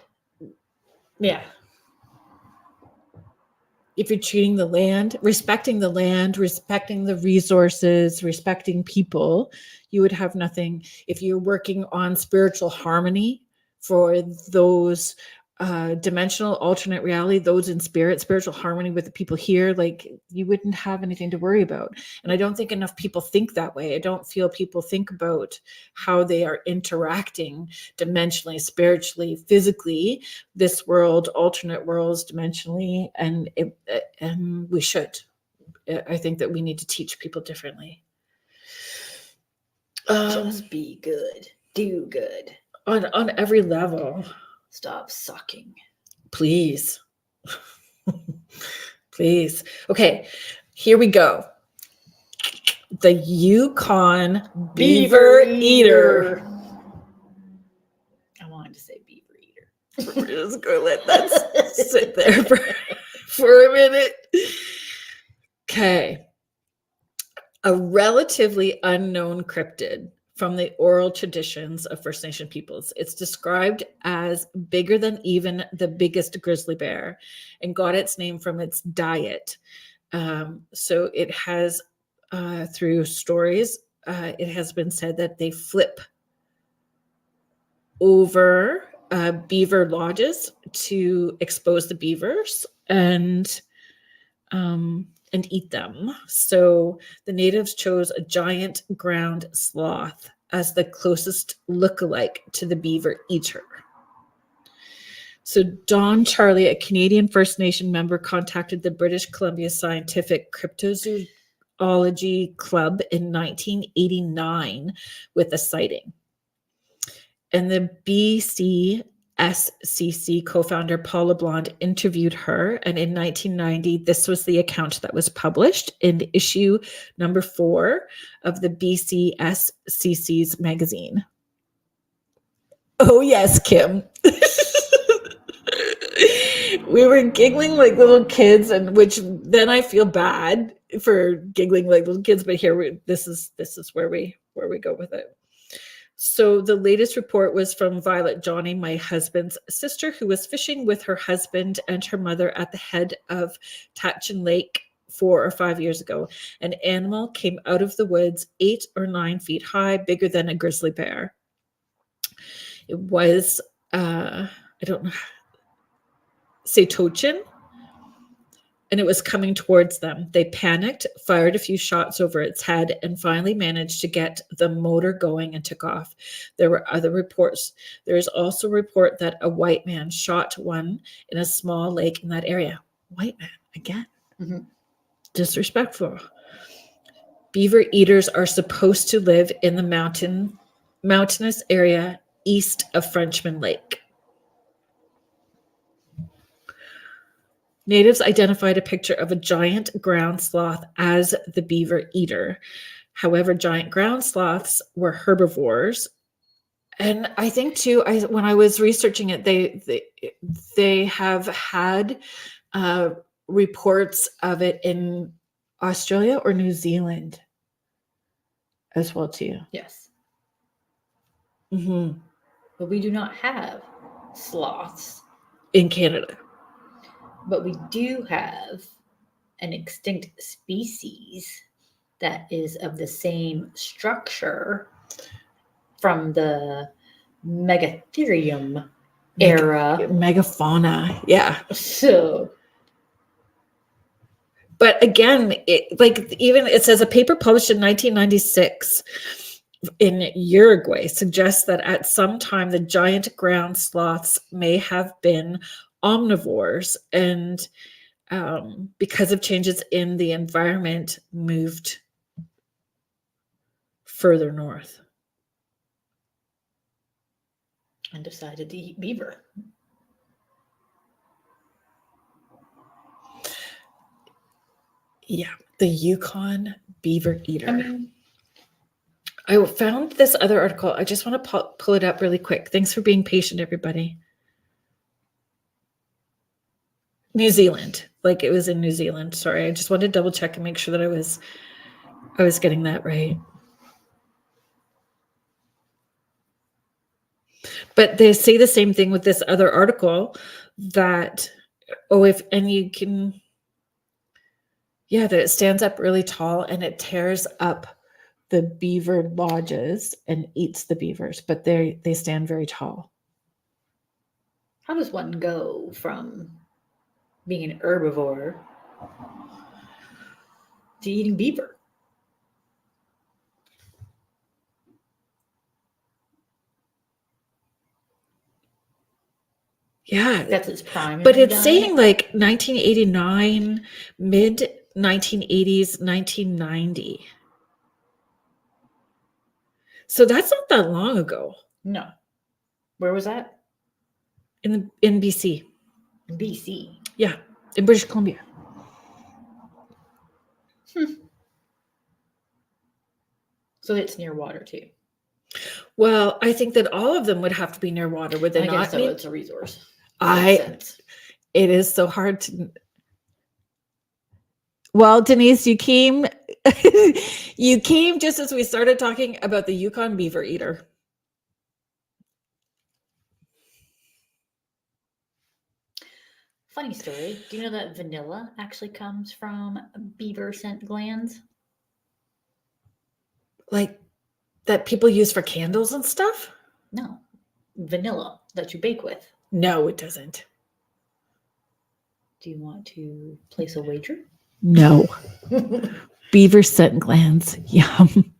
if you're treating the land, respecting the resources, respecting people, you would have nothing. If you're working on spiritual harmony for those dimensional alternate reality, those in spiritual harmony with the people here, like you wouldn't have anything to worry about. And I don't think enough people think that way. I don't feel people think about how they are interacting dimensionally, spiritually, physically, this world, alternate worlds, dimensionally, and we should. I think that we need to teach people differently. Just be good, do good on every level. Stop sucking. Please. Please. Okay, here we go. The Yukon Beaver Eater. I wanted to say beaver eater. We're just going to let that sit there for a minute. Okay. A relatively unknown cryptid from the oral traditions of First Nation peoples. It's described as bigger than even the biggest grizzly bear and got its name from its diet. So it has, through stories, it has been said that they flip over beaver lodges to expose the beavers and eat them. So the natives chose a giant ground sloth as the closest lookalike to the beaver eater. So Don Charlie, a Canadian First Nation member, contacted the British Columbia Scientific Cryptozoology Club in 1989 with a sighting. And the BC SCC co-founder Paula Blonde interviewed her, and in 1990, this was the account that was published in issue number 4 of the BCSCC's magazine. Oh yes, Kim. We were giggling like little kids, and which then I feel bad for giggling like little kids, but here this is where we go with it. So the latest report was from Violet Johnny, my husband's sister, who was fishing with her husband and her mother at the head of Tatchin Lake 4 or 5 years ago. An animal came out of the woods 8 or 9 feet high, bigger than a grizzly bear. It was, I don't know, Satochin, and it was coming towards them. They panicked, fired a few shots over its head, and finally managed to get the motor going and took off. There were other reports. There is also a report that a white man shot one in a small lake in that area. White man, again. Mm-hmm. Disrespectful. Beaver eaters are supposed to live in the mountainous area east of Frenchman Lake. Natives identified a picture of a giant ground sloth as the beaver eater. However, giant ground sloths were herbivores. And I think too, when I was researching it, they have had reports of it in Australia or New Zealand as well too. Yes. Mm-hmm. But we do not have sloths in Canada. But we do have an extinct species that is of the same structure from the Megatherium era. Megafauna, yeah. So, but again, it says a paper published in 1996 in Uruguay suggests that at some time the giant ground sloths may have been omnivores, and because of changes in the environment, moved further north and decided to eat beaver. Yeah, the Yukon beaver eater. I found this other article. I just want to pull it up really quick. Thanks for being patient, everybody. New Zealand, like it was in New Zealand. Sorry, I just wanted to double check and make sure that I was getting that right. But they say the same thing with this other article that that it stands up really tall and it tears up the beaver lodges and eats the beavers, but they stand very tall. How does one go from being an herbivore to eating beaver? Yeah, that's its prime. But it's saying like 1989, mid 1980s, 1990. So that's not that long ago. No. Where was that? In BC. BC. Yeah, in British Columbia. So it's near water too. Well, I think that all of them would have to be near water, would they not? I guess so. It's a resource. It is so hard to. Well, Denise, you came just as we started talking about the Yukon beaver eater. Funny story. Do you know that vanilla actually comes from beaver scent glands? Like that people use for candles and stuff? No. Vanilla that you bake with. No, it doesn't. Do you want to place a wager? No. Beaver scent glands. Yum.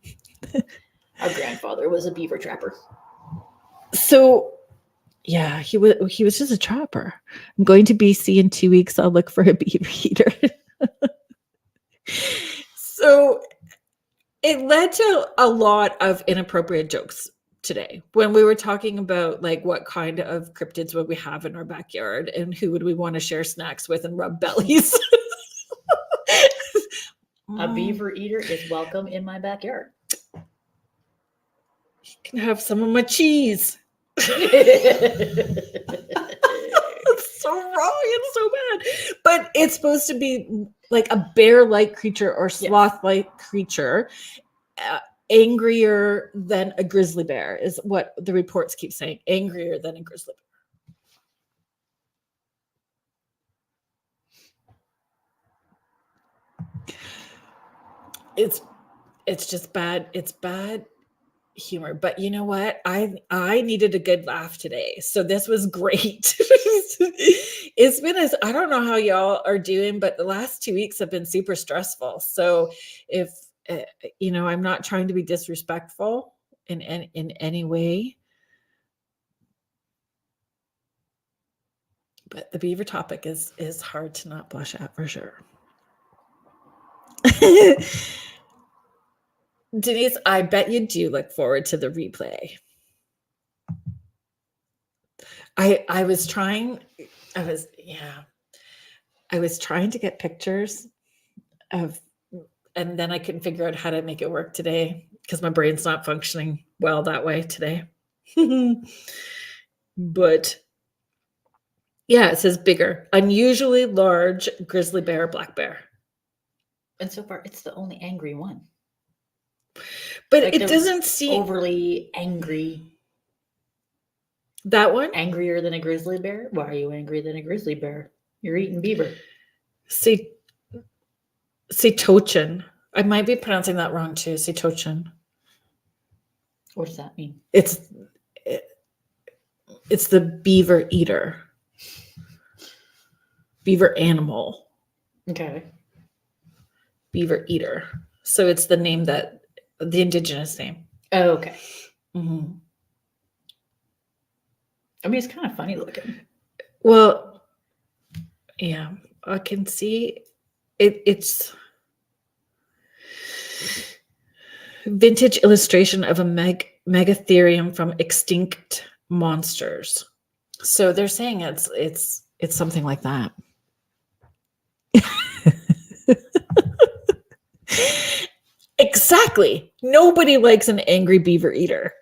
Our grandfather was a beaver trapper. So, yeah, he was just a trapper. I'm going to BC in 2 weeks. I'll look for a beaver eater. So it led to a lot of inappropriate jokes today when we were talking about like what kind of cryptids would we have in our backyard and who would we want to share snacks with and rub bellies. A beaver eater is welcome in my backyard. You can have some of my cheese. It's so wrong. It's so bad. But it's supposed to be like a bear-like creature or sloth-like creature, angrier than a grizzly bear is what the reports keep saying. Angrier than a grizzly bear. It's just bad. It's bad humor, but you know what, I needed a good laugh today, so this was great. It's been I don't know how y'all are doing, but the last 2 weeks have been super stressful. So if I'm not trying to be disrespectful in any way, but the beaver topic is hard to not blush at for sure. Denise, I bet you do look forward to the replay. I was trying to get pictures of, and then I couldn't figure out how to make it work today because my brain's not functioning well that way today. But yeah, it says bigger, unusually large grizzly bear, black bear. And so far, it's the only angry one. But like it doesn't seem overly angry. That one? Angrier than a grizzly bear? Why are you angrier than a grizzly bear? You're eating beaver. Sitochin. I might be pronouncing that wrong too. Sitochin. What does that mean? It's the beaver eater. Beaver animal. Okay. Beaver eater. So it's the name the indigenous name. Oh, okay. Mm-hmm. I mean, it's kind of funny looking. Well, yeah, I can see it's vintage illustration of a megatherium from extinct monsters. So they're saying it's something like that. Exactly. Nobody likes an angry beaver eater.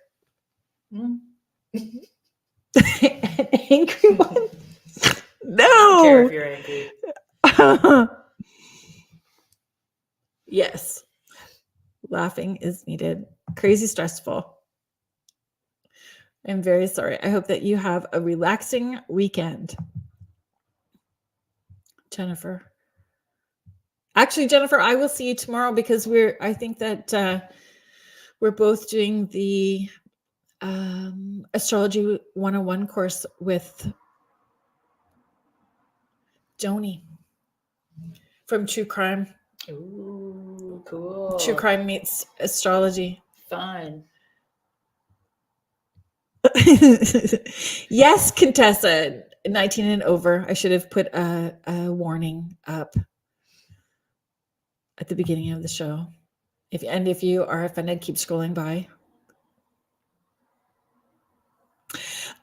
Mm. An angry one? No. I don't care if you're angry. Yes. Laughing is needed. Crazy stressful. I'm very sorry. I hope that you have a relaxing weekend. Jennifer. Actually, Jennifer, I will see you tomorrow because I think that we're both doing the Astrology 101 course with Joni from True Crime. Ooh, cool. True Crime meets astrology. Fun. Yes, Contessa, 19 and over. I should have put a warning up at the beginning of the show. If you are offended, keep scrolling by.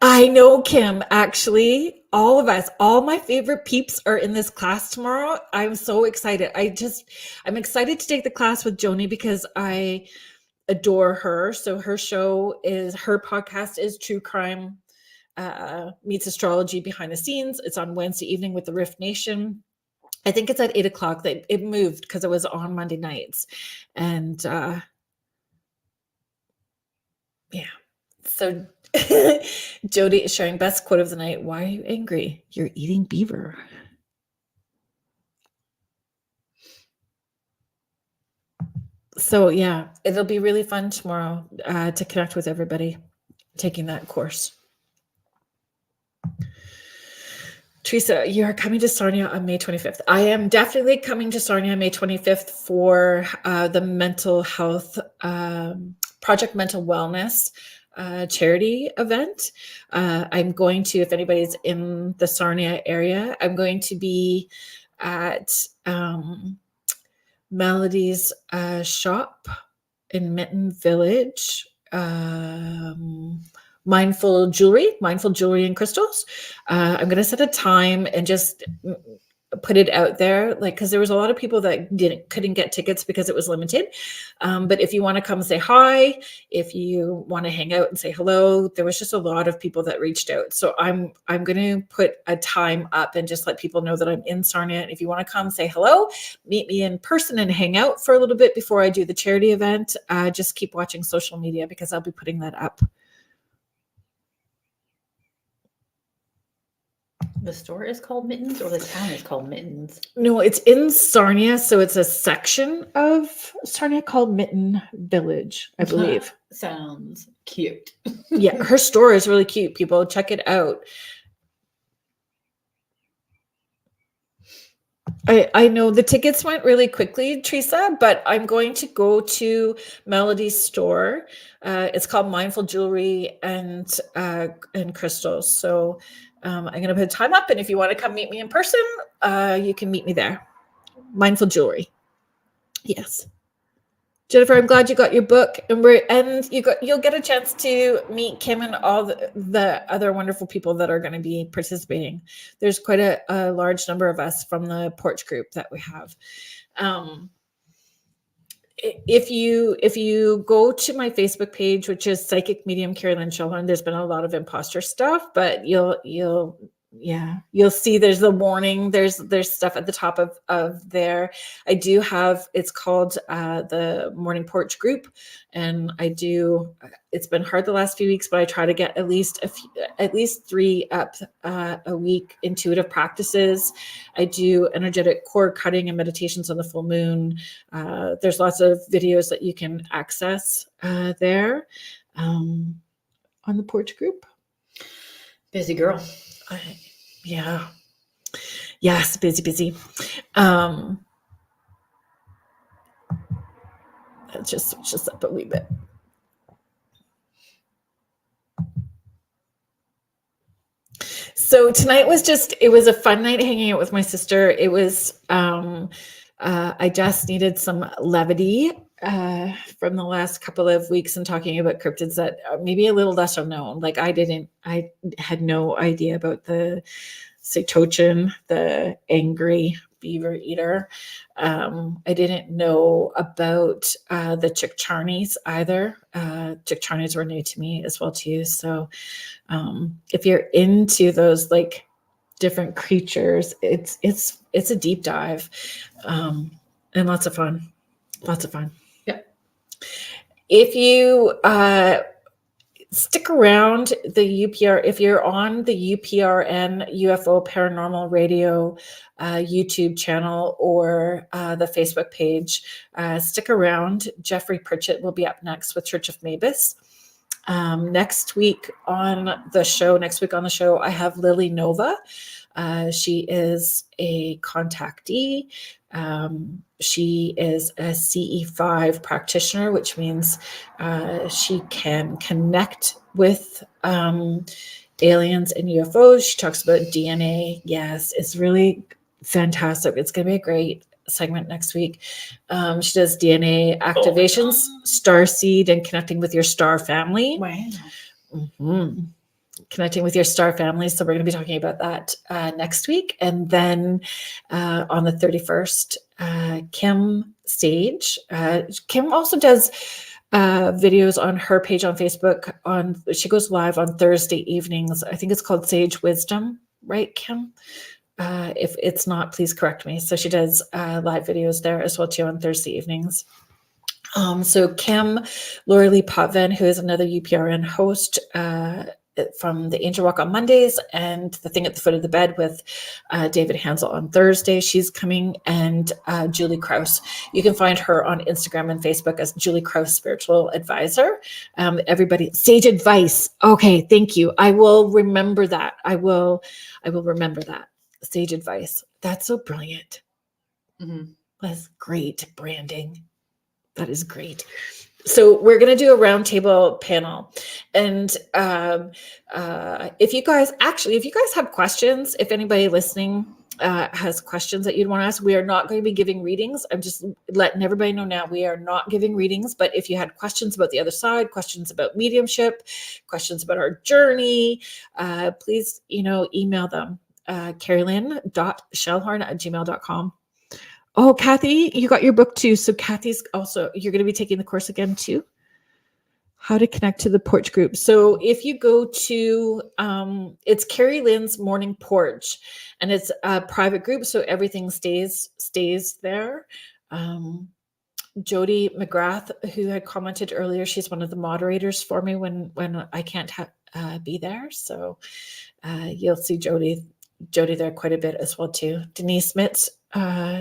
I know, Kim, actually, all of us, all my favorite peeps are in this class tomorrow. I'm so excited. I'm excited to take the class with Joni because I adore her. So her podcast is True Crime Meets Astrology Behind the Scenes. It's on Wednesday evening with the Rift Nation. I think it's at 8:00. It moved because it was on Monday nights. And yeah. So Jody is sharing best quote of the night. Why are you angry? You're eating beaver. So yeah, it'll be really fun tomorrow to connect with everybody taking that course. Teresa, you are coming to Sarnia on May 25th. I am definitely coming to Sarnia on May 25th for the mental health, Project Mental Wellness charity event. I'm going to, if anybody's in the Sarnia area, I'm going to be at Melody's shop in Mitten Village mindful jewelry and crystals. I'm going to set a time and just put it out there, like, because there was a lot of people that couldn't get tickets because it was limited. But if you want to come say hi, if you want to hang out and say hello, there was just a lot of people that reached out. So I'm going to put a time up and just let people know that I'm in Sarnia. If you want to come say hello, meet me in person and hang out for a little bit before I do the charity event, just keep watching social media because I'll be putting that up. The store is called Mittens, or the town is called Mittens? No, it's in Sarnia. So it's a section of Sarnia called Mitten Village, I believe. Sounds cute. Yeah, her store is really cute. People, check it out. I know the tickets went really quickly, Teresa, but I'm going to go to Melody's store. It's called Mindful Jewelry and Crystals. So I'm going to put a time up, and if you want to come meet me in person, you can meet me there. Mindful Jewelry. Yes. Jennifer, I'm glad you got your book, and you'll get a chance to meet Kim and all the other wonderful people that are going to be participating. There's quite a large number of us from the porch group that we have. If you go to my Facebook page, which is Psychic Medium Kerrilynn Shellhorn, there's been a lot of imposter stuff, but you'll see there's the warning. There's stuff at the top of there. I do have, it's called the Morning Porch Group, and it's been hard the last few weeks, but I try to get at least 3 up a week intuitive practices. I do energetic cord cutting and meditations on the full moon. There's lots of videos that you can access there on the porch group. Busy girl. Yeah. Yes, busy. Let's just switch this up a wee bit. So tonight it was a fun night hanging out with my sister. It was, I just needed some levity from the last couple of weeks and talking about cryptids that are maybe a little lesser known. Like I had no idea about the Cytochin, the angry beaver eater. I didn't know about the Chickcharneys either. Chickcharneys were new to me as well too. So if you're into those like different creatures, it's a deep dive and lots of fun. Yeah. If you stick around the UPR, if you're on the UPRN UFO Paranormal Radio YouTube channel or the Facebook page, stick around. Jeffrey Pritchett will be up next with Church of Mavis. Next week on the show, I have Lily Nova. She is a contactee. She is a CE5 practitioner, which means she can connect with aliens and UFOs. She talks about DNA. Yes, it's really fantastic. It's going to be a great segment next week. She does DNA activations, starseed, and connecting with your star family. Wow. Mm-hmm. Connecting with your star family. So we're going to be talking about that next week. And then on the 31st, Kim Sage. Kim also does videos on her page on Facebook. She goes live on Thursday evenings. I think it's called Sage Wisdom, right, Kim? If it's not, please correct me. So she does live videos there as well too on Thursday evenings. So Kim, Laura Lee Potvin, who is another UPRN host from the Angel Walk on Mondays and the Thing at the Foot of the Bed with David Hansel on Thursday. She's coming, and Julie Krause. You can find her on Instagram and Facebook as Julie Krause Spiritual Advisor. Everybody, Sage Advice. Okay, thank you. I will remember that. I will remember that. Sage Advice. That's so brilliant. Mm-hmm. That's great branding. That is great. So we're going to do a roundtable panel. And if you guys have questions, if anybody listening has questions that you'd want to ask. We are not going to be giving readings. I'm just letting everybody know now, we are not giving readings, but if you had questions about the other side, questions about mediumship, questions about our journey, please, email them. Kerrilynn.shellhorn@gmail.com. Oh, Kathy, you got your book too. So Kathy's also, you're going to be taking the course again too. How to connect to the porch group. So if you go to, it's Kerrilynn's Morning Porch, and it's a private group, so everything stays there. Jody McGrath, who had commented earlier, she's one of the moderators for me when I can't be there. So you'll see Jody there quite a bit as well too. Denise Mitz,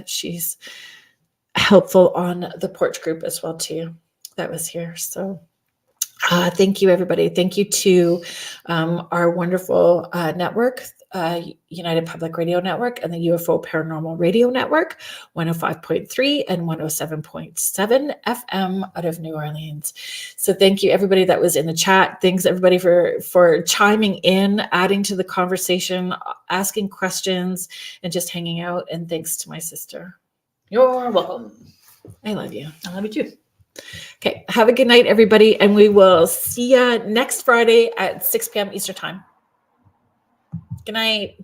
she's helpful on the porch group as well too. That was here. So thank you, everybody. Thank you to our wonderful network, United Public Radio Network and the UFO Paranormal Radio Network, 105.3 and 107.7 FM out of New Orleans. So thank you, everybody that was in the chat. Thanks, everybody, for chiming in, adding to the conversation, asking questions, and just hanging out. And thanks to my sister. You're welcome. I love you. I love you too. Okay, have a good night, everybody, and we will see you next Friday at 6 p.m. Eastern Time. Good night.